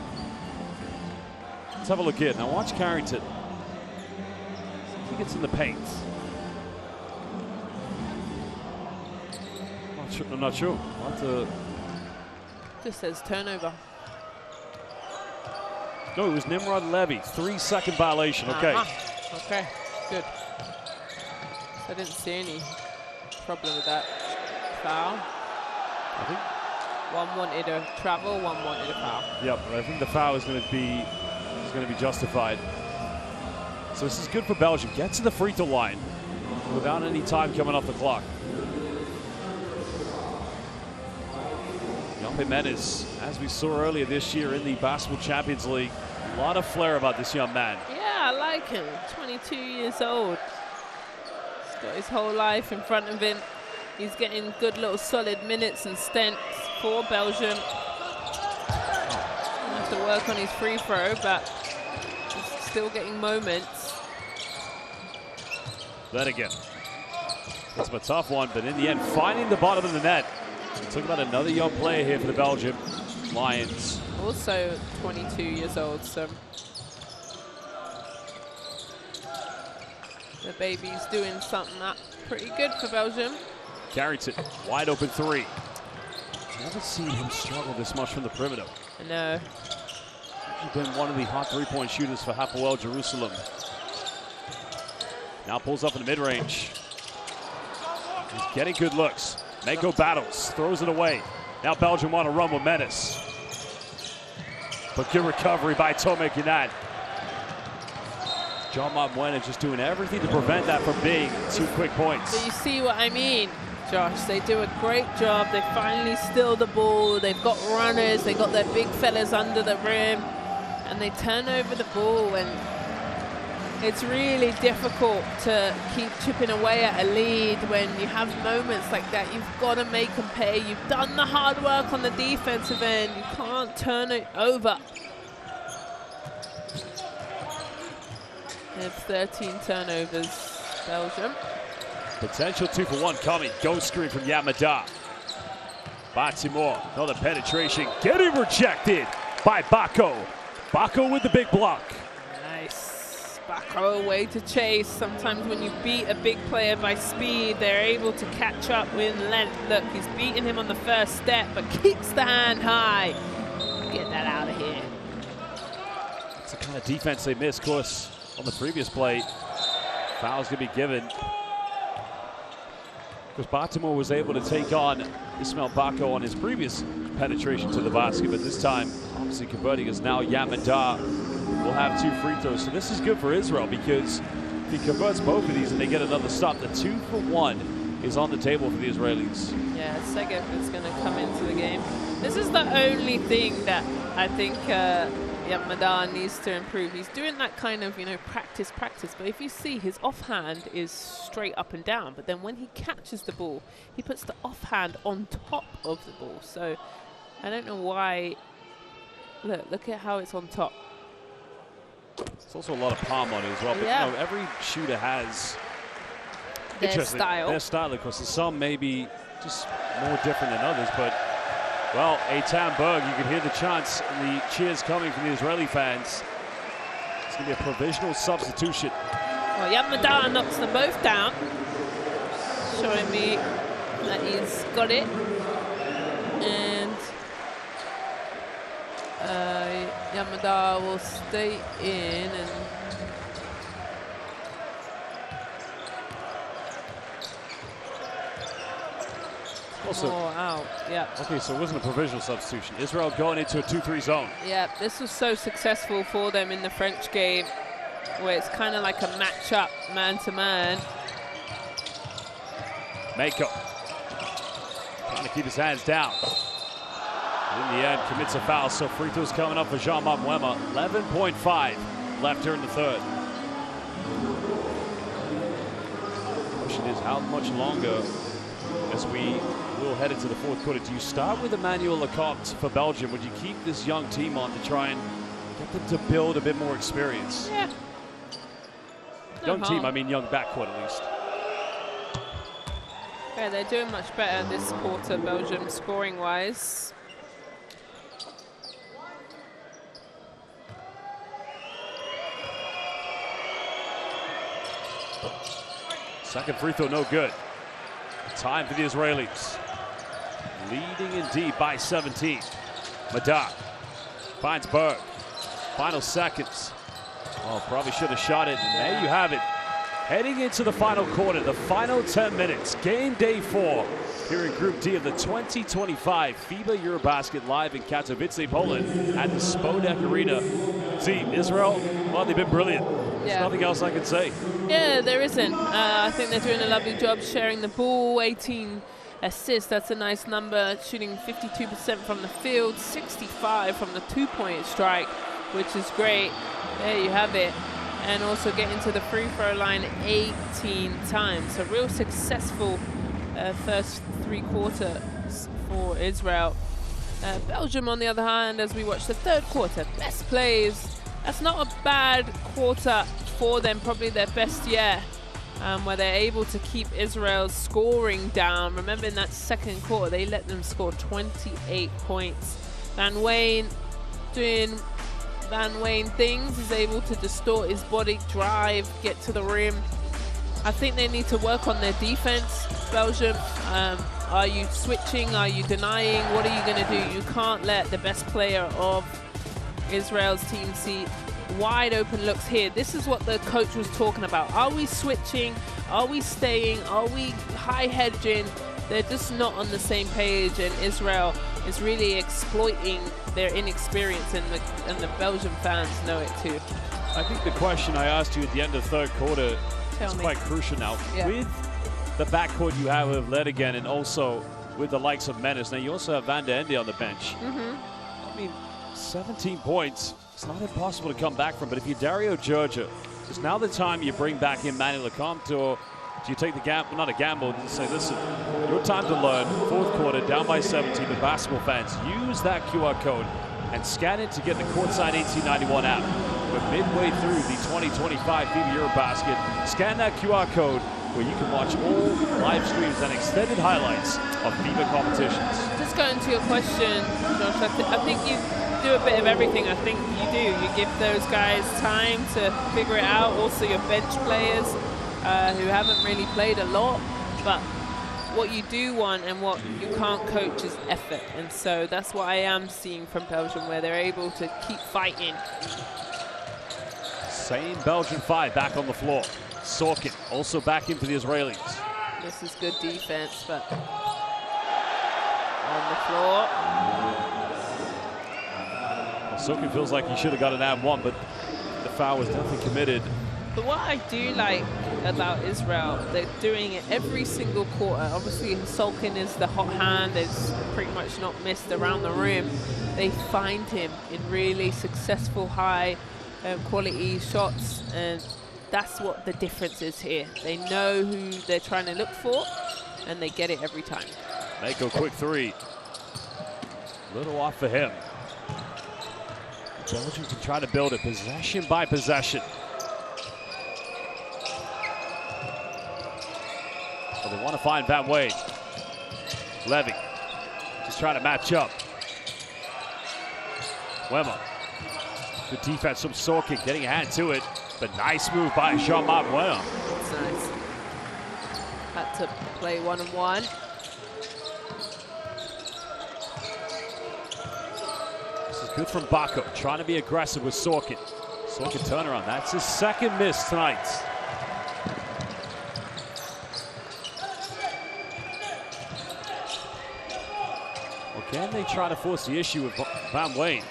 Let's have a look in. Now watch Carrington. He gets in the paint. I'm not sure. Just says turnover. No, it was Nimrod Levy. 3-second violation. Okay. Okay, good. So I didn't see any problem with that. Foul. I think one wanted a travel, one wanted a foul. Yep, I think the foul is going to be justified. So this is good for Belgium. Get to the free throw line without any time coming off the clock. Jimenez, as we saw earlier this year in the Basketball Champions League, a lot of flair about this young man. Yeah, I like him. 22 years old. He's got his whole life in front of him. He's getting good little solid minutes and stints for Belgium. He'll have to work on his free throw, but he's still getting moments. Then again, it's a tough one, but in the end, finding the bottom of the net. Talking about another young player here for the Belgium Lions. Also 22 years old, so the baby's doing something up pretty good for Belgium. Carrington, wide open three. Never seen him struggle this much from the perimeter. I know. He's been one of the hot three-point shooters for Hapoel Jerusalem. Now pulls up in the mid-range. He's getting good looks. Mako battles, throws it away. Now Belgium want to run with menace. But good recovery by Tomek Yanat. John Mabwena just doing everything to prevent that from being 2 quick points. So you see what I mean, Josh. They do a great job. They finally steal the ball. They've got runners. They got their big fellas under the rim. And they turn over the ball. And it's really difficult to keep chipping away at a lead when you have moments like that. You've got to make them pay. You've done the hard work on the defensive end. You can't turn it over. They have 13 turnovers, Belgium. Potential 2-for-1 coming. Ghost screen from Yamada. Baltimore, another penetration. Getting rejected by Bako. Bako with the big block. Nice. Bako away to chase. Sometimes when you beat a big player by speed, they're able to catch up with length. Look, he's beating him on the first step, but keeps the hand high. Get that out of here. It's the kind of defense they missed, of course, on the previous play. Foul's going to be given. Because Baltimore was able to take on Ismail Bako on his previous penetration to the basket, but this time, obviously converting is now Yamada will have 2 free throws. So this is good for Israel because if he converts both of these and they get another stop, the 2-for-1 is on the table for the Israelis. Yeah, Segef is going to come into the game. This is the only thing that I think Yamada needs to improve. He's doing that kind of, practice, but if you see, his offhand is straight up and down, but then when he catches the ball, he puts the offhand on top of the ball. So I don't know why. Look at how it's on top. It's also a lot of palm on it as well, but yeah. Every shooter has their style. Their style, of course. Some may be just more different than others, but well, Eitan Berg, you can hear the chants and the cheers coming from the Israeli fans. It's going to be a provisional substitution. Well, Yamada knocks them both down, showing me that he's got it. And Yamada will stay in and also out. Yeah. Okay, so it wasn't a provisional substitution. Israel going into a 2-3 zone. Yeah, this was so successful for them in the French game, where it's kind of like a matchup, man-to-man. Mako trying to keep his hands down. In the end, commits a foul, so free throws coming up for Jean Mabwema. 11.5 left here in the third. The question is, how much longer as we will head into the fourth quarter? Do you start with Emmanuel Lecompte for Belgium? Would you keep this young team on to try and get them to build a bit more experience? Yeah. Young team, I mean young backcourt at least. Yeah, they're doing much better this quarter, Belgium, scoring-wise. Second free throw, no good. Time for the Israelis. Leading indeed by 17. Madak finds Berg. Final seconds. Oh, probably should have shot it. And there you have it. Heading into the final quarter, the final 10 minutes. Game day 4 here in Group D of the 2025 FIBA EuroBasket live in Katowice, Poland at the Spodek Arena. Team Israel, well, they've been brilliant. There's nothing else I can say. Yeah, there isn't. I think they're doing a lovely job sharing the ball. 18 assists, that's a nice number. Shooting 52% from the field, 65 from the 2-point strike, which is great. There you have it. And also getting to the free throw line 18 times. A real successful first 3 quarters for Israel. Belgium, on the other hand, as we watch the third quarter, best plays. That's not a bad quarter for them, probably their best yet. where they're able to keep Israel's scoring down. Remember, in that second quarter, they let them score 28 points. Van Wayne doing Van Wayne things. He's able to distort his body, drive, get to the rim. I think they need to work on their defense, Belgium. Are you switching? Are you denying? What are you going to do? You can't let the best player of Israel's team see wide open looks here. This is what the coach was talking about. Are we switching? Are we staying? Are we high hedging? They're just not on the same page, and Israel is really exploiting their inexperience, and the Belgian fans know it too. I think the question I asked you at the end of the third quarter is quite crucial now. Yeah. With the backcourt you have with Ledigan and also with the likes of Menace, now you also have Van der Ende on the bench. I mean, 17 points, it's not impossible to come back from, but if you're Dario Georgia, is now the time you bring back in Manny Lecomte, or do you take the gamble, not a gamble, and say, listen, your time to learn, fourth quarter, down by 17, but basketball fans, use that QR code and scan it to get the Courtside 1891 app. We're midway through the 2025 FIBA EuroBasket. Scan that QR code where you can watch all live streams and extended highlights of FIBA competitions. Just going to your question, Josh, I think you do a bit of everything. I think you do. You give those guys time to figure it out. Also your bench players who haven't really played a lot, but what you do want and what you can't coach is effort. And so that's what I am seeing from Belgium, where they're able to keep fighting. Same Belgian five back on the floor. Sorkin also back in for the Israelis. This is good defense, but on the floor. Well, Sorkin feels like he should have got an and one, but the foul was definitely committed. But what I do like about Israel, they're doing it every single quarter. Obviously, Sorkin is the hot hand. There's pretty much not missed around the rim. They find him in really successful high quality shots, and that's what the difference is here. They know who they're trying to look for, and they get it every time. Mako quick three. Little off for him. Belgium can try to build it possession by possession. Well, they want to find Van Wayne. Levy just trying to match up. Wemmer. Good defense from Sorkin, getting a hand to it. But nice move by Jean-Marc Wemmer. That's nice. Had to play one-on-one. This is good from Bako, trying to be aggressive with Sorkin. Sorkin turnaround, that's his second miss tonight. Again, they try to force the issue with Van Wayne.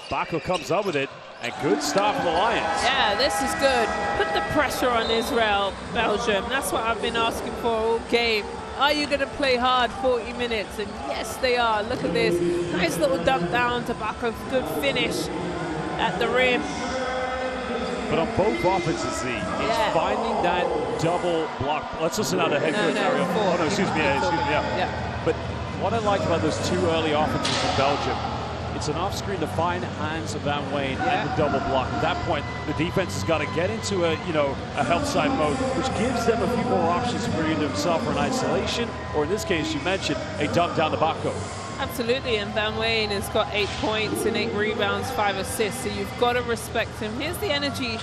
Bako comes up with it, and good start for the Lions. Yeah, this is good. Put the pressure on Israel, Belgium. That's what I've been asking for all game. Are you going to play hard 40 minutes? And yes, they are. Look at this. Nice little dump down to Bako. Good finish at the rim. But on both offenses, it's finding that double block. Let's listen out to head coach Ariel. Oh, no, excuse me. Yeah. But what I like about those two early offenses in Belgium, it's an off-screen to find hands of Van Wayne and the double block. At that point, the defense has got to get into a help side mode, which gives them a few more options for either himself or an isolation, or in this case, you mentioned, a dump down to Bako. Absolutely, and Van Wayne has got 8 points and 8 rebounds, 5 assists, so you've got to respect him. Here's the energy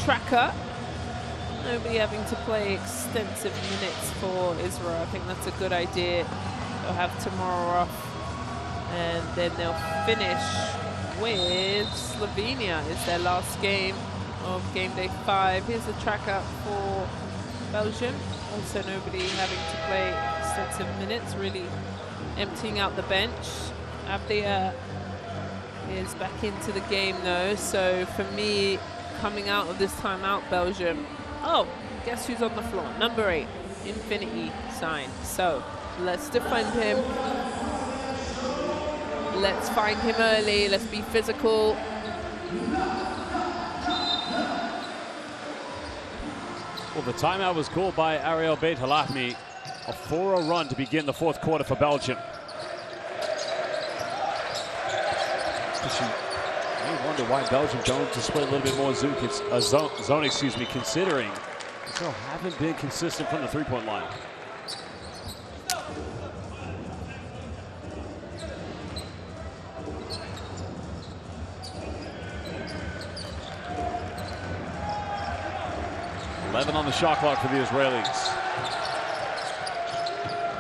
tracker. Nobody having to play extensive minutes for Israel. I think that's a good idea. They'll have tomorrow off, and then they'll finish with Slovenia. It's their last game of game day 5. Here's the tracker for Belgium. Also nobody having to play extensive minutes, really emptying out the bench. Abdia is back into the game though, so for me, coming out of this timeout, Belgium. Oh, guess who's on the floor? Number 8, infinity sign. So let's defend him. Let's find him early. Let's be physical. Well, the timeout was called by Ariel Beit Halahmi. A 4-0 run to begin the fourth quarter for Belgium. You wonder why Belgium don't display a little bit more zone, considering Israel haven't been consistent from the three-point line. $11 on the shot clock for the Israelis.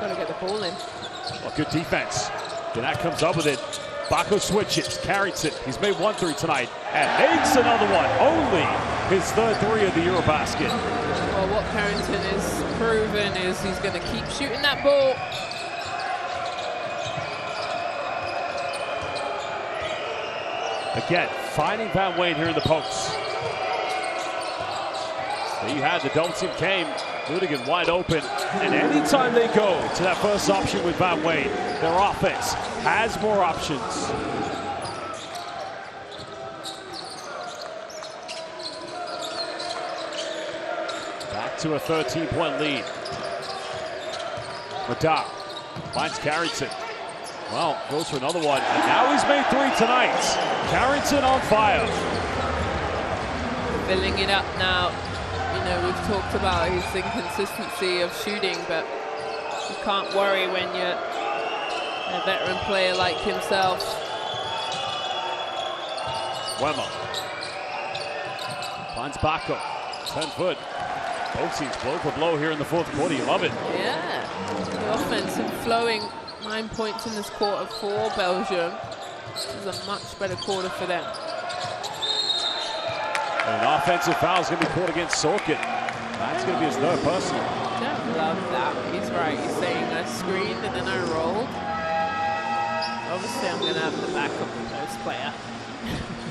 Got to get the ball in. Oh, good defense. Gannett comes up with it. Bako switches, carries it. He's made 1 3 tonight and makes another one. Only his third 3 of the EuroBasket. Well, what Carrington has proven is he's going to keep shooting that ball. Again, finding Van Wayne here in the post. There you had the double team came. Ludigan wide open, and anytime they go to that first option with Van Wayne, their offense has more options. Back to a 13-point lead. Madar finds Carrington. Well, goes for another one, and now he's made 3 tonight. Carrington on fire. Filling it up now. You know, we've talked about his inconsistency of shooting, but you can't worry when you're a veteran player like himself. Wemmer finds Bako, 10 foot. Both teams blow for blow here in the fourth quarter. You love it. Yeah, the offense and flowing. 9 points in this quarter for Belgium. This is a much better quarter for them. And an offensive foul is going to be caught against Sorkin. That's going to be his third personal. Don't love that. He's right. He's saying I screened and then I rolled. Obviously, I'm going to have the backup of the post player.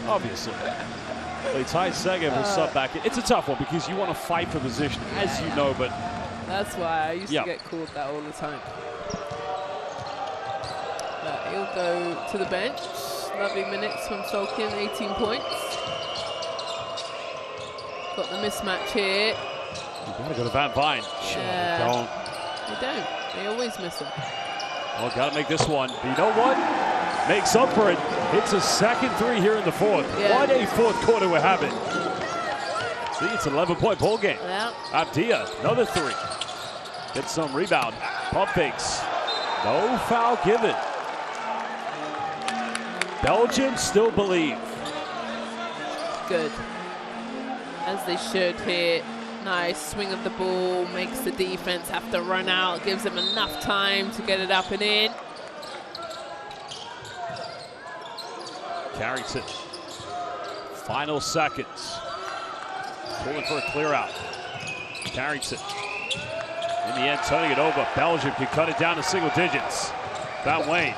Obviously. They tied Segev will sub back in. It's a tough one because you want to fight for position, as you know, but... That's why I used to get called that all the time. But he'll go to the bench. Lovely minutes from Solkin, 18 points. Got the mismatch here. You gotta go to Van Vine. Don't. They don't. They always miss him. Well, gotta make this one. But you know what? Makes up for it. Hits a second 3 here in the fourth. Yeah. What a fourth quarter we're having. See, it's an 11-point ball game. Yeah. Abdia, another 3. Gets some rebound. Pump fakes. No foul given. Belgium still believe. Good. As they should here. Nice swing of the ball, makes the defense have to run out, gives them enough time to get it up and in. Carrington. Final seconds. Pulling for a clear out. Carrington. In the end, turning it over. Belgium can cut it down to single digits. Van Wayne.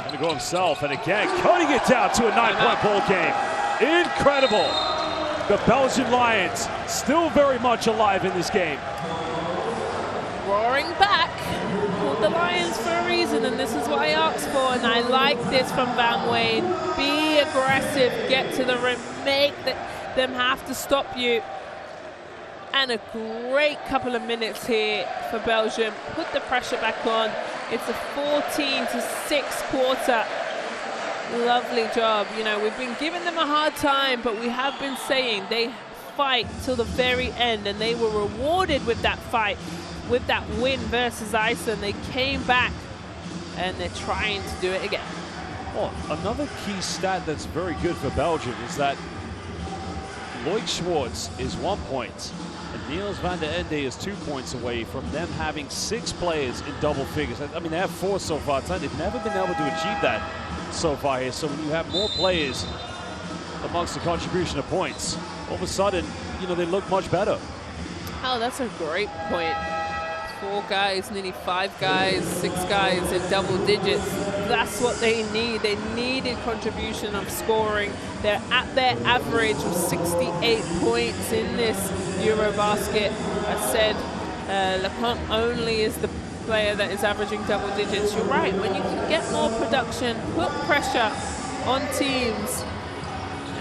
Going to go himself, and again, cutting it down to a 9-point ball game. Incredible. The Belgian Lions still very much alive in this game. Roaring back. Called the Lions for a reason, and this is what I asked for, and I like this from Van Wayne. Be aggressive, get to the rim, make them have to stop you. And a great couple of minutes here for Belgium. Put the pressure back on. It's a 14-6 quarter. Lovely job. You know, we've been giving them a hard time, but we have been saying they fight till the very end, and they were rewarded with that fight, with that win versus Iceland. They came back, and they're trying to do it again. Well, another key stat that's very good for Belgium is that Loic Schwartz is 1 point, and Niels van der Ende is 2 points away from them having 6 players in double figures. I mean, they have 4 so far tonight. They've never been able to achieve that so far here. So when you have more players amongst the contribution of points, all of a sudden, you know, they look much better. Oh, that's a great point. 4 guys, nearly 5 guys, 6 guys in double digits. That's what they need. They needed contribution of scoring. They're at their average of 68 points in this EuroBasket. I said Lecomte only is the player that is averaging double digits. You're right, when you can get more production, put pressure on teams,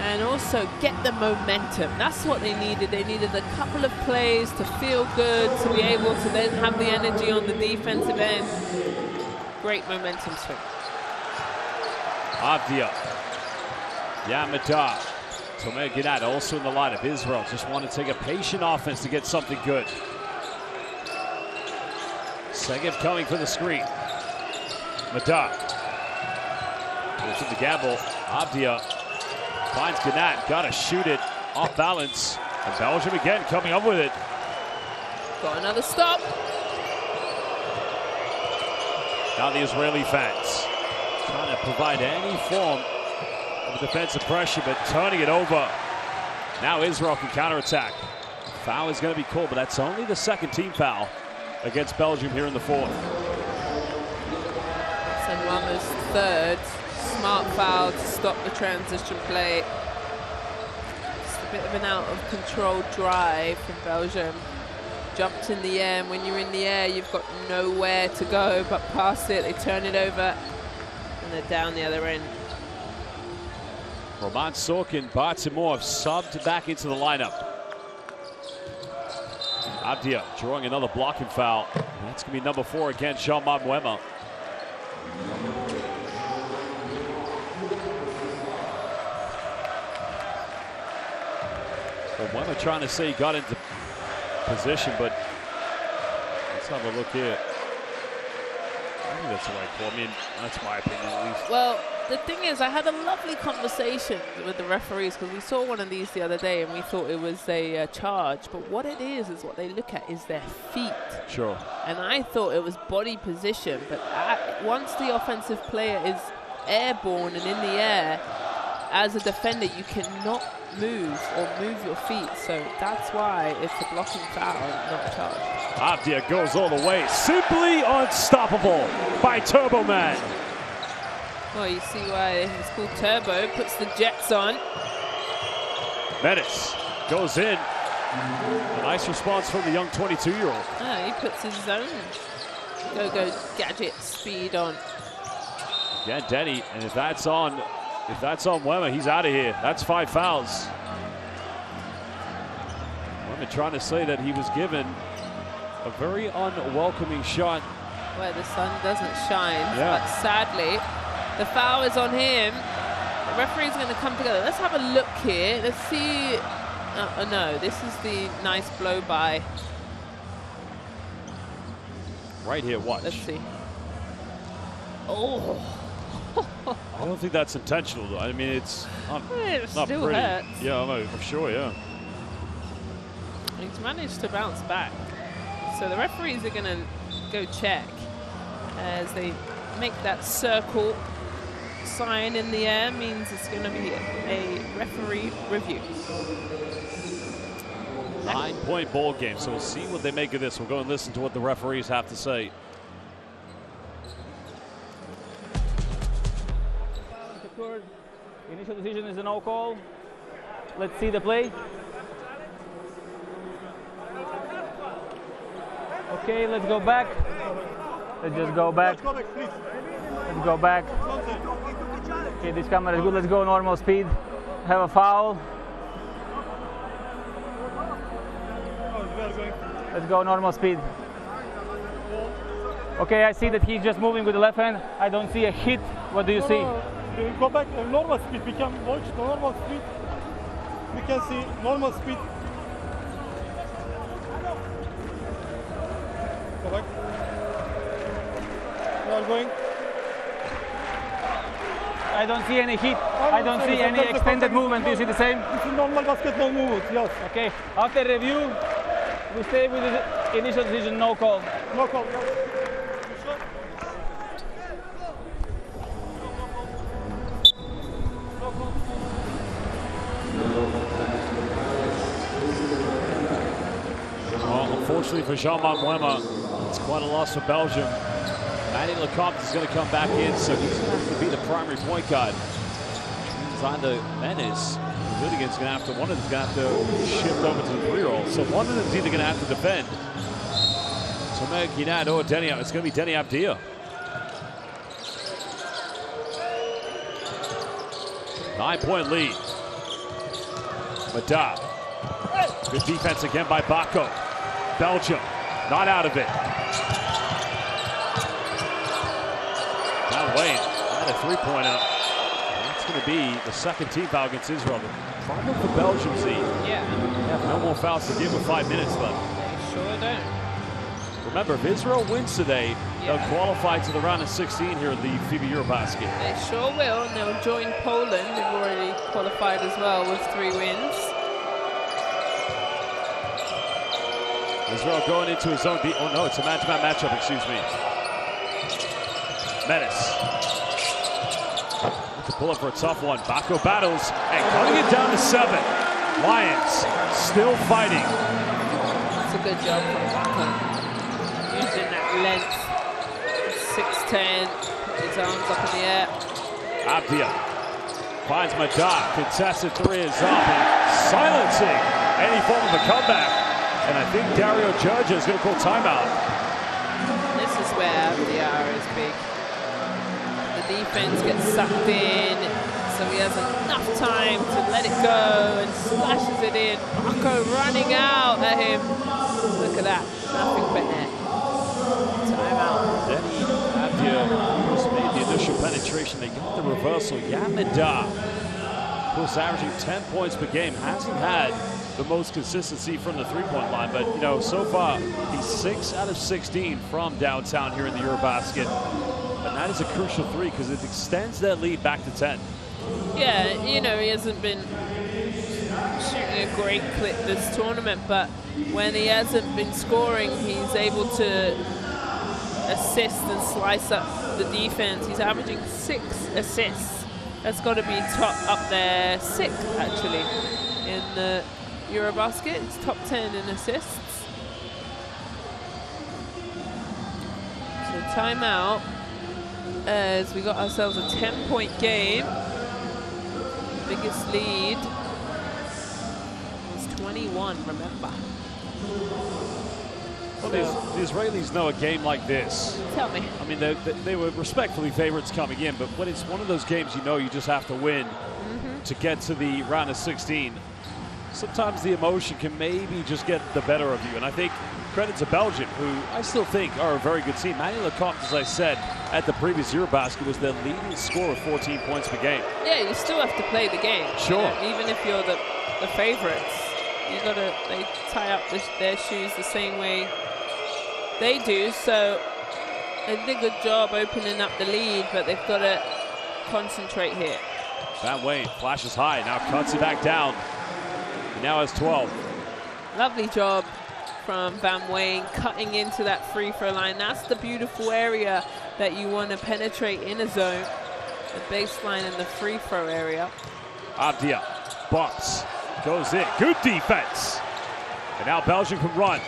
and also get the momentum. That's what they needed. They needed a couple of plays to feel good, to be able to then have the energy on the defensive end. Great momentum swing. Abdia. Yamadar. Tomer Ginat also in the lineup. Israel just want to take a patient offense to get something good. Segev coming for the screen. Madar. Goes to the gamble. Avdia finds Ginat. Got to shoot it off balance. And Belgium again coming up with it. Got another stop. Now the Israeli fans trying to provide any form of defensive pressure, but turning it over. Now Israel can counterattack. Foul is going to be called, but that's only the second team foul against Belgium here in the fourth. Senwama's third. Smart foul to stop the transition play. Just a bit of an out of control drive from Belgium. Jumped in the air, and when you're in the air, you've got nowhere to go but past it. They turn it over, and they're down the other end. Roman Sorkin, Bartimov subbed back into the lineup. Avdia drawing another blocking foul. That's going to be number 4 against Jean-Marc Mwema. Well, Mwema trying to say he got into position, but let's have a look here. I think that's the right call. I mean, that's my opinion at least. Well, the thing is, I had a lovely conversation with the referees because we saw one of these the other day and we thought it was a charge, but what it is what they look at is their feet. Sure. And I thought it was body position, but once the offensive player is airborne and in the air, as a defender, you cannot move your feet. So that's why it's a blocking foul and not a charge. Avdia goes all the way. Simply unstoppable by Turbo Man. Well, you see why it's called Turbo. Puts the jets on. Menace goes in. A nice response from the young 22-year-old. Oh, he puts his own go-go gadget speed on. Yeah, Denny, and if that's on Mwema, he's out of here. That's 5 fouls. Mwema trying to say that he was given a very unwelcoming shot. Where the sun doesn't shine, yeah. But sadly, the foul is on him. The referee's going to come together. Let's have a look here. Let's see. Oh, no, this is the nice blow by. Right here, watch. Let's see. Oh. I don't think that's intentional, though. I mean, it's not still pretty. Hurts. Yeah, I'm sure, yeah. He's managed to bounce back. So the referees are going to go check as they make that circle sign in the air. Means it's going to be a referee review. 9-point ball game, so we'll see what they make of this. We'll go and listen to what the referees have to say. Initial decision is a no call. Let's see the play. Okay, let's go back. Let's just go back. Let's go back. Okay, this camera is good. Let's go normal speed. Have a foul. Let's go normal speed. Okay, I see that he's just moving with the left hand. I don't see a hit. What do you see? Go back normal speed. We can watch the normal speed. We can see normal speed. Go back. We are going. I don't see any hit. I don't see any extended movement. Do you see the same? It's a normal basketball movement, yes. Okay. After review, we stay with the initial decision, no call. No call. Well, unfortunately for Jean-Marc Mwema, it's quite a loss for Belgium. Manny Lecomte is going to come back in, so he's going to have to be the primary point guard. He's on the Menace. Lidigan's going to have to, one of them's going to have to shift over to the 3-roll. So one of them's either going to have to defend. Tomer Ginat or Denny. It's going to be Denny Avdia. Nine-point lead. Madar. Good defense again by Bako. Belgium not out of it. Now Wayne had a 3-pointer. That's going to be the second team foul against Israel. The problem for Belgium, they have no more fouls to give with 5 minutes left. They sure don't. Remember, if Israel wins today, they'll qualify to the round of 16 here at the FIBA EuroBasket. They sure will, and they'll join Poland. They've already qualified as well with 3 wins. Israel going into his own beat. Oh no, it's a match-man matchup, excuse me. Menace. To pull up for a tough one. Bako battles and cutting it down to 7. Lions still fighting. That's a good job from Bako. Using that length. 6'10", put his arms up in the air. Abdia finds Madar. Contested 3 is up and silencing any form of a comeback. And I think Dario Judge is going to call timeout. This is where Abdia is big. The defense gets sucked in, so he has enough time to let it go and splashes it in. Bako running out at him. Look at that, nothing but net. Timeout. Then Abdia just made the initial penetration. They got the reversal. Yamada, of course, averaging 10 points per game, hasn't had the most consistency from the three-point line, but you know, so far he's 6 out of 16 from downtown here in the EuroBasket, and that is a crucial 3 because it extends that lead back to 10. Yeah, you know, he hasn't been shooting a great clip this tournament, but when he hasn't been scoring, he's able to assist and slice up the defense. He's averaging 6 assists. That's got to be top up there, 6th actually in the EuroBasket. It's top 10 in assists. So timeout as we got ourselves a 10-point game. Biggest lead was 21, remember. Well, the Israelis know a game like this. Tell me. I mean, they were respectfully favorites coming in, but when it's one of those games you know you just have to win to get to the round of 16, sometimes the emotion can maybe just get the better of you. And I think credit to Belgium, who I still think are a very good team. Manny Lecomte, as I said, at the previous EuroBasket was their leading scorer with 14 points per game. Yeah, you still have to play the game. Sure. You know, even if you're the favorites, they tie up their shoes the same way they do. So they did a good job opening up the lead, but they've got to concentrate here. Van Wayne flashes high, now cuts it back down. He now has 12. Lovely job from Van Wayne cutting into that free throw line. That's the beautiful area that you want to penetrate in a zone. The baseline and the free throw area. Abdia bumps, goes in, good defense. And now Belgium can run.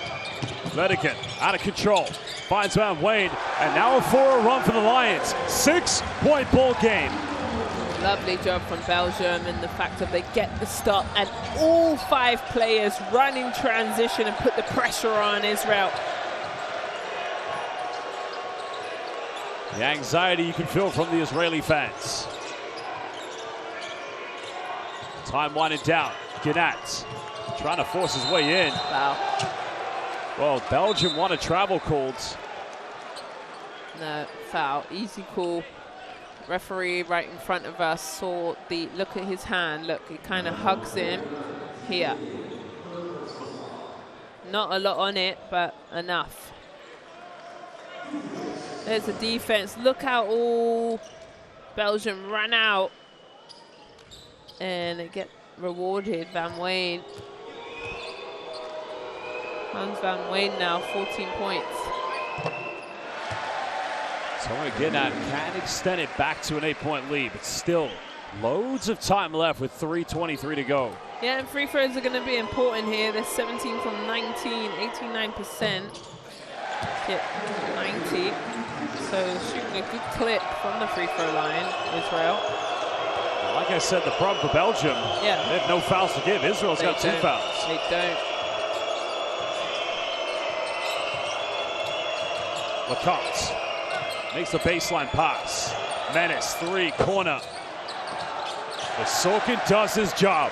Vedican out of control, finds Van Wayne, and now a 4-0 run for the Lions. 6-point ball game. Lovely job from Belgium, and the fact that they get the stop and all 5 players run in transition and put the pressure on Israel. The anxiety you can feel from the Israeli fans. Time winding down. Gnat trying to force his way in. Wow. Well, Belgium want a travel called. No, foul. Easy call. Referee right in front of us saw the look at his hand. Look, he kind of hugs him here. Not a lot on it, but enough. There's the defense. Look how all Belgium ran out. And they get rewarded. Van Wayne. Hans Van Wayne now, 14 points. So again, that can extend it back to an 8-point lead, but still loads of time left with 3:23 to go. Yeah, and free throws are going to be important here. They're 17 from 19, 89%. Hit 90. So shooting a good clip from the free throw line, Israel. Like I said, the problem for Belgium, they have no fouls to give. Israel's got 2 fouls. They don't. Lecomte makes the baseline pass. Menace, 3, corner. The Sorkin does his job.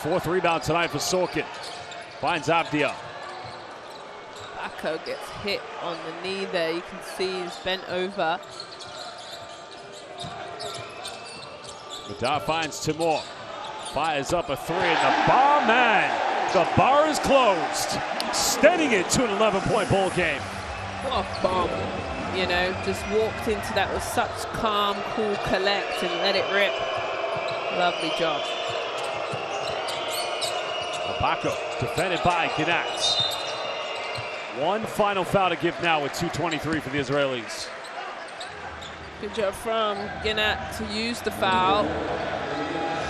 4th rebound tonight for Sorkin. Finds Abdia. Bako gets hit on the knee there. You can see he's bent over. Madar finds Timur. Fires up a three, and the bar man. The bar is closed. Steadying it to an 11-point ball game. What a bomb. You know, just walked into that with such calm, cool collect and let it rip. Lovely job. Bako defended by Ginat. One final foul to give now with 2:23 for the Israelis. Good job from Ginat to use the foul.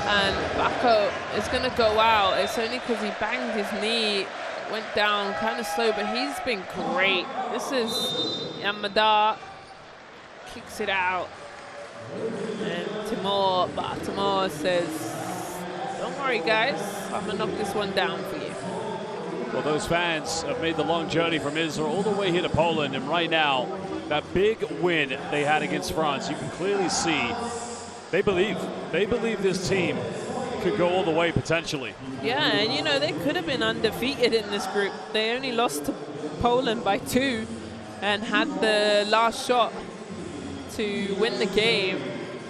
And Bako is going to go out. It's only because he banged his knee, went down kind of slow, but he's been great. This is Yamadar, kicks it out. And Timur says, don't worry guys, I'm going to knock this one down for you. Well, those fans have made the long journey from Israel all the way here to Poland, and right now, that big win they had against France, you can clearly see they believe this team could go all the way potentially. Yeah, and you know, they could have been undefeated in this group. They only lost to Poland by 2 and had the last shot to win the game.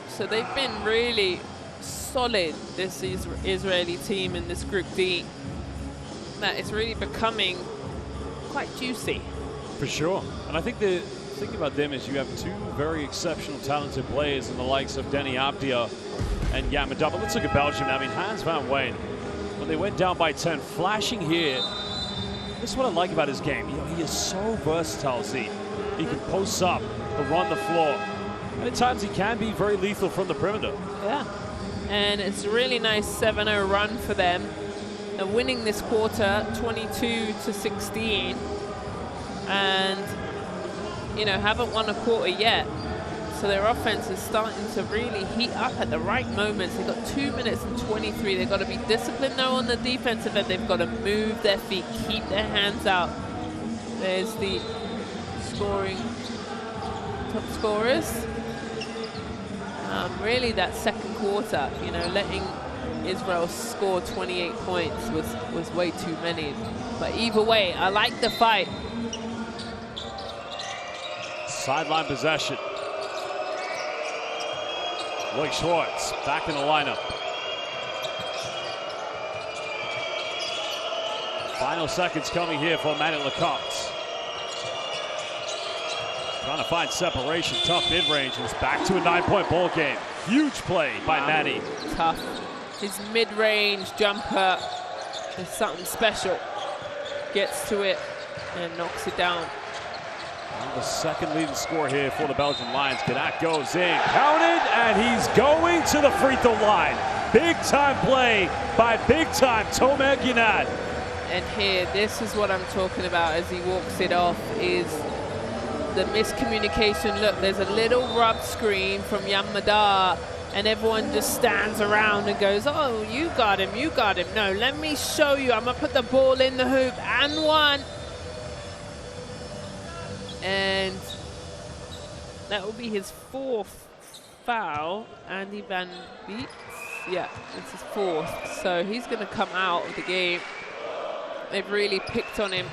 So they've been really solid, this Israeli team in this Group D. That is really becoming quite juicy. For sure. And I think the thing about them is you have 2 very exceptional, talented players in the likes of Denny Abdia and Yamadar. But let's look at Belgium. I mean, Hans van Wijn, when they went down by 10, flashing here. This is what I like about his game. You know, he is so versatile, Z. He can post up, he'll run the floor. And at times he can be very lethal from the perimeter. Yeah. And it's a really nice 7-0 run for them. They're winning this quarter 22-16. And, you know, haven't won a quarter yet. So their offense is starting to really heat up at the right moments. They've got 2 minutes and 23. They've got to be disciplined though on the defensive end. They've got to move their feet, keep their hands out. There's the scoring top scorers. Really that second quarter, you know, letting Israel score 28 points was way too many. But either way, I like the fight. Sideline possession. Blake Schwartz back in the lineup. Final seconds coming here for Manny Lecomte. Trying to find separation, tough mid-range, and it's back to a 9-point ball game. Huge play by Manny. Tough. His mid-range jumper is something special. Gets to it and knocks it down. The second leading score here for the Belgian Lions. Ginat goes in, counted, and he's going to the free throw line. Big time play by big time Tomer Ginat. And here, this is what I'm talking about as he walks it off, is the miscommunication. Look, there's a little rub screen from Yamadar, and everyone just stands around and goes, oh, you got him, you got him. No, let me show you. I'm going to put the ball in the hoop and one. And that will be his 4th foul. Andy Van Beek. Yeah, it's his 4th. So he's going to come out of the game. They've really picked on him.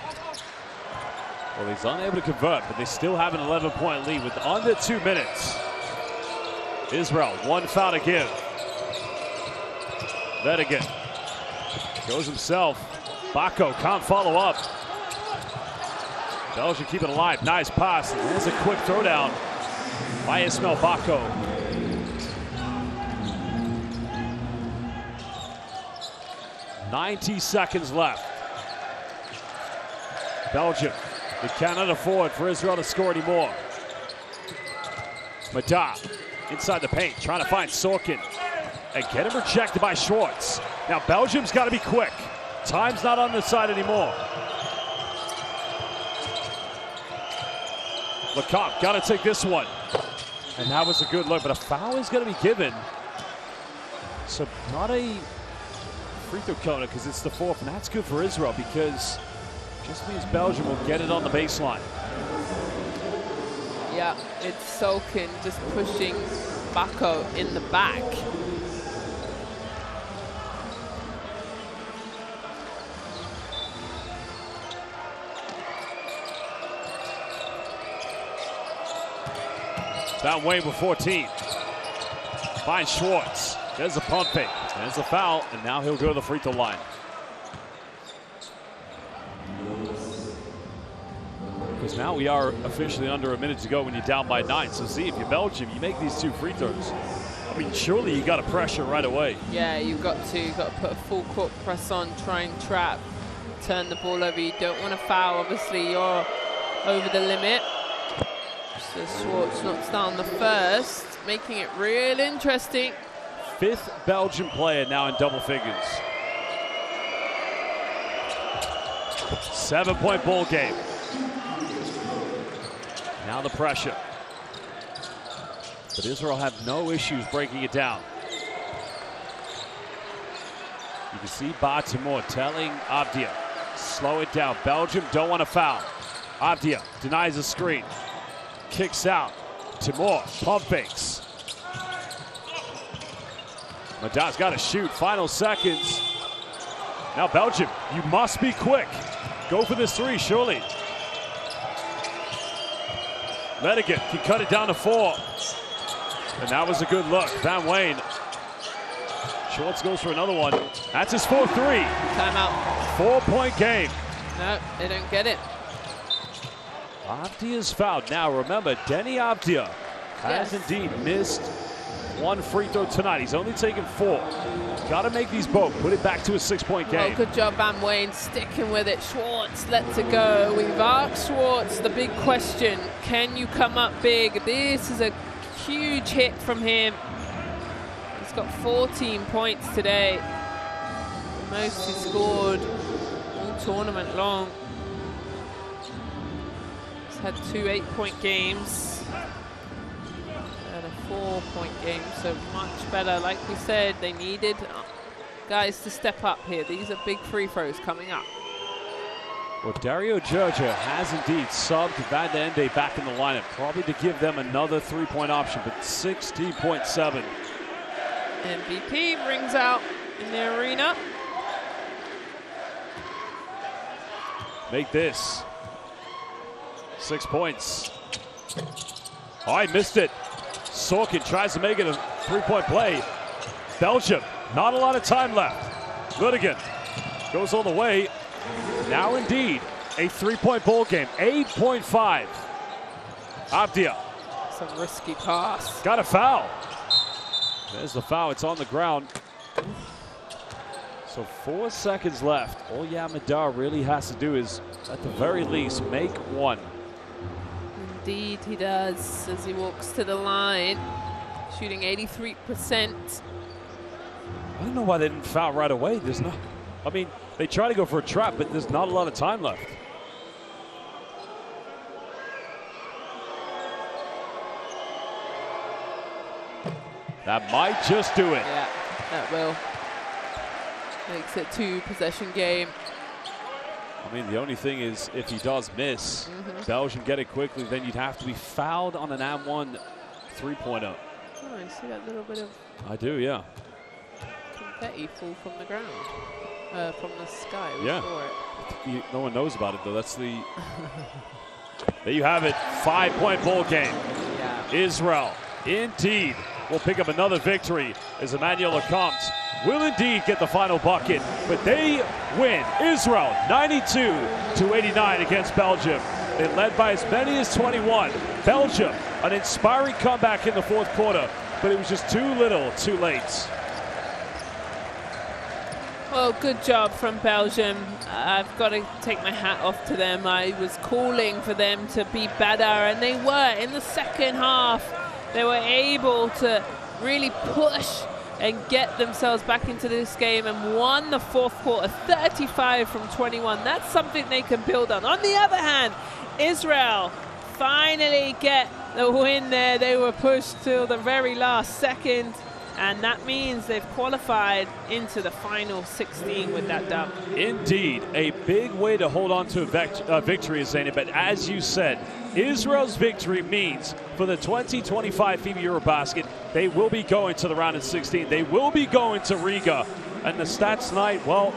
Well, he's unable to convert, but they still have an 11-point lead with under 2 minutes. Israel, 1 foul to give. Vedigan goes himself. Bako can't follow up. Belgium keep it alive. Nice pass. There's a quick throwdown by Ismail Bako. "90 seconds left. Belgium, they cannot afford for Israel to score anymore. Madar inside the paint, trying to find Sorkin. And get him rejected by Schwartz. Now Belgium's got to be quick. Time's not on their side anymore. Lecomte got to take this one. And that was a good look, but a foul is going to be given. So not a free throw corner because it's the 4th, and that's good for Israel because it just means Belgium will get it on the baseline. Yeah, it's Sorkin just pushing Bako in the back. Van Wayne with 14. Finds Schwartz. There's a pump fake. There's a foul, and now he'll go to the free throw line. Because now we are officially under a minute to go when you're down by 9. So see, if you're Belgium, you make these 2 free throws. I mean, surely you got to pressure right away. Yeah, you've got to put a full court press on, try and trap, turn the ball over. You don't want to foul. Obviously, you're over the limit. So Schwartz knocks down the first, making it real interesting. 5th Belgian player now in double figures. 7-point ball game. Now the pressure. But Israel have no issues breaking it down. You can see Timur telling Abdia, slow it down. Belgium don't want to foul. Abdia denies a screen. Kicks out. Timur pump fakes. Madad's got to shoot. Final seconds. Now Belgium, you must be quick. Go for this 3, surely. Ledigan can cut it down to 4. And that was a good look. Van Wayne. Schwartz goes for another one. That's his 4th 3. Timeout. 4-point game. No, they don't get it. Abdia's fouled. Now remember, Denny Abdia has indeed missed 1 free throw tonight. He's only taken 4. Got to make these both. Put it back to a 6-point game. Well, good job, Van Wayne, sticking with it. Schwartz lets it go. We've asked Schwartz the big question. Can you come up big? This is a huge hit from him. He's got 14 points today. The most he scored all tournament long. He's had 2 8-point games and a 4-point game, so much better. Like we said, they needed guys to step up here. These are big free throws coming up. Well, Dario Georgia has indeed subbed Van de Ende back in the lineup, probably to give them another 3-point option, but 16.7. MVP rings out in the arena. Make this 6 points. Oh, I missed it. Sorkin tries to make it a 3-point play. Belgium, not a lot of time left. Ledigan goes all the way. Now indeed, a 3-point ball game, 8.5. Abdia. Some risky pass. Got a foul. There's the foul, it's on the ground. So 4 seconds left. All Madar really has to do is, at the very least, make 1. Indeed he does, as he walks to the line, shooting 83%. I don't know why they didn't foul right away. There's no, I mean, they try to go for a trap, but there's not a lot of time left. That might just do it. Yeah, that will. Makes it 2-possession game. I mean, the only thing is, if he does miss, Belgium get it quickly, then you'd have to be fouled on an and-1 3-pointer. Oh, I see that little bit of I do, yeah. confetti fall from the ground, from the sky. We Yeah. saw it. No one knows about it, though. That's the... There you have it. 5-point ball game. Yeah. Israel, indeed, will pick up another victory as Emmanuel Lecomte will indeed get the final bucket, but they win. Israel 92-89 against Belgium. They led by as many as 21. Belgium, an inspiring comeback in the 4th quarter, but it was just too little, too late. Well, good job from Belgium. I've got to take my hat off to them. I was calling for them to be better, and they were. In the second half, they were able to really push and get themselves back into this game and won the 4th quarter, 35 from 21. That's something they can build on. On the other hand, Israel finally get the win there. They were pushed till the very last second, and that means they've qualified into the final 16 with that dub. Indeed, a big way to hold on to a victory, Zainab. But as you said, Israel's victory means for the 2025 FIBA EuroBasket, they will be going to the round of 16. They will be going to Riga. And the stats tonight, well,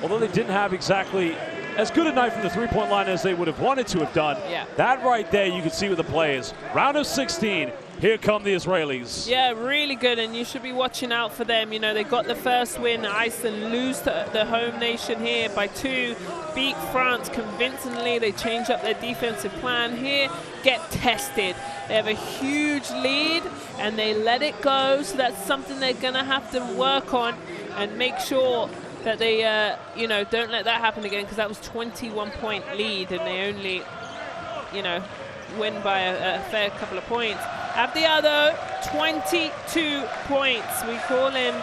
although they didn't have exactly as good a night from the 3-point line as they would have wanted to have done, that right there you can see with the players. Round of 16, Here come the Israelis. Yeah, really good, and you should be watching out for them. You know, they got the first win. Iceland lose to the home nation here by 2. Beat France convincingly. They change up their defensive plan here. Get tested. They have a huge lead, and they let it go. So that's something they're going to have to work on and make sure that they, you know, don't let that happen again, because that was 21-point lead, and they only, you know, win by a fair couple of points. Abdia, though, 22 points. We call him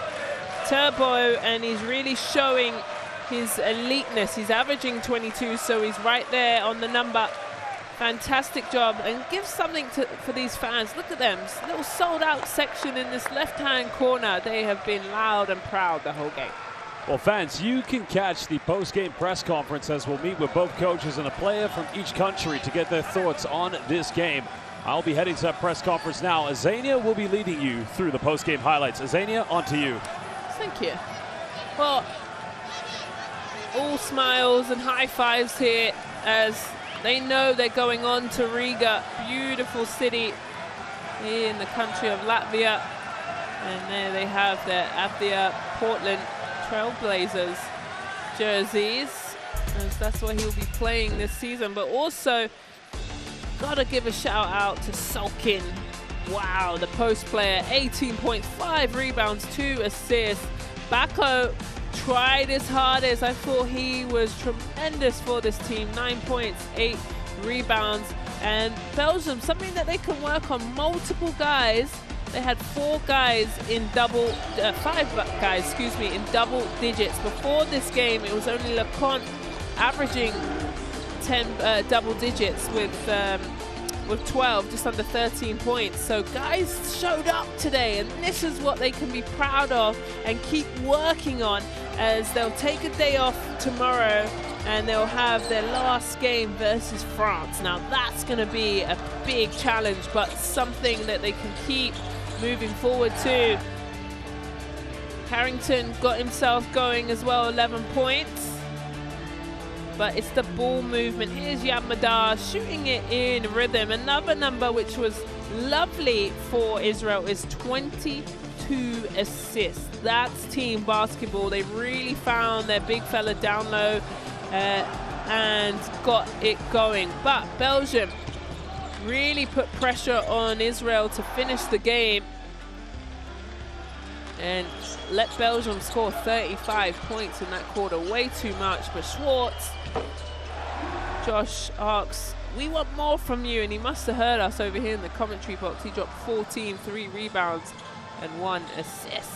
Turbo, and he's really showing his eliteness. He's averaging 22, so he's right there on the number. Fantastic job, and give something for these fans. Look at them, little sold-out section in this left-hand corner. They have been loud and proud the whole game. Well, fans, you can catch the post-game press conference as we'll meet with both coaches and a player from each country to get their thoughts on this game. I'll be heading to that press conference now. Azania will be leading you through the post-game highlights. Azania, on to you. Thank you. Well, all smiles and high fives here as they know they're going on to Riga, beautiful city in the country of Latvia. And there they have their Abdia Portland Trailblazers jerseys, as that's what he'll be playing this season. But also, gotta give a shout out to Sulkin. Wow, the post player, 18.5 rebounds, 2 assists. Bako tried his hardest. I thought he was tremendous for this team. 9 points, 8 rebounds. And Belgium, something that they can work on, multiple guys. They had 5 guys, in double digits. Before this game, it was only Leconte averaging 10 double digits with 12, just under 13 points. So guys showed up today, and this is what they can be proud of and keep working on, as they'll take a day off tomorrow and they'll have their last game versus France. Now that's going to be a big challenge, but something that they can keep moving forward to. Harrington got himself going as well, 11 points. But it's the ball movement. Here's Yamada shooting it in rhythm. Another number which was lovely for Israel is 22 assists. That's team basketball. They really found their big fella down low and got it going. But Belgium really put pressure on Israel to finish the game and let Belgium score 35 points in that quarter. Way too much. But Schwartz, Josh asks, we want more from you, and he must have heard us over here in the commentary box. He dropped 14, 3 rebounds and 1 assist.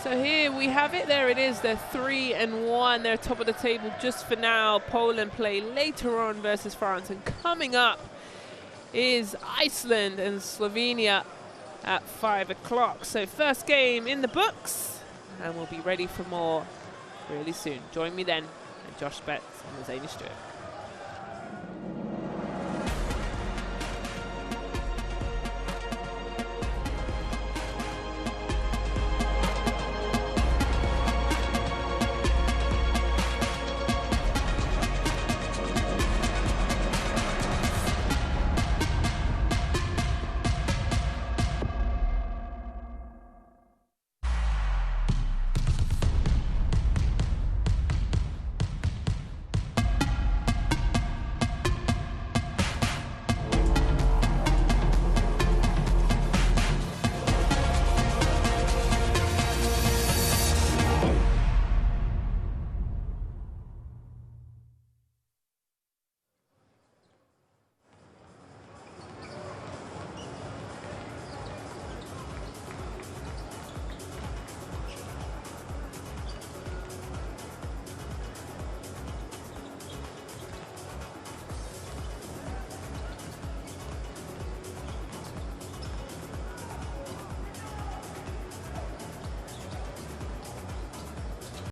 So here we have it. There it is. They're 3-1. They're top of the table just for now. Poland play later on versus France, and coming up is Iceland and Slovenia at 5 o'clock. So first game in the books, and we'll be ready for more really soon. Join me then, and Josh Betts and Zane Stewart.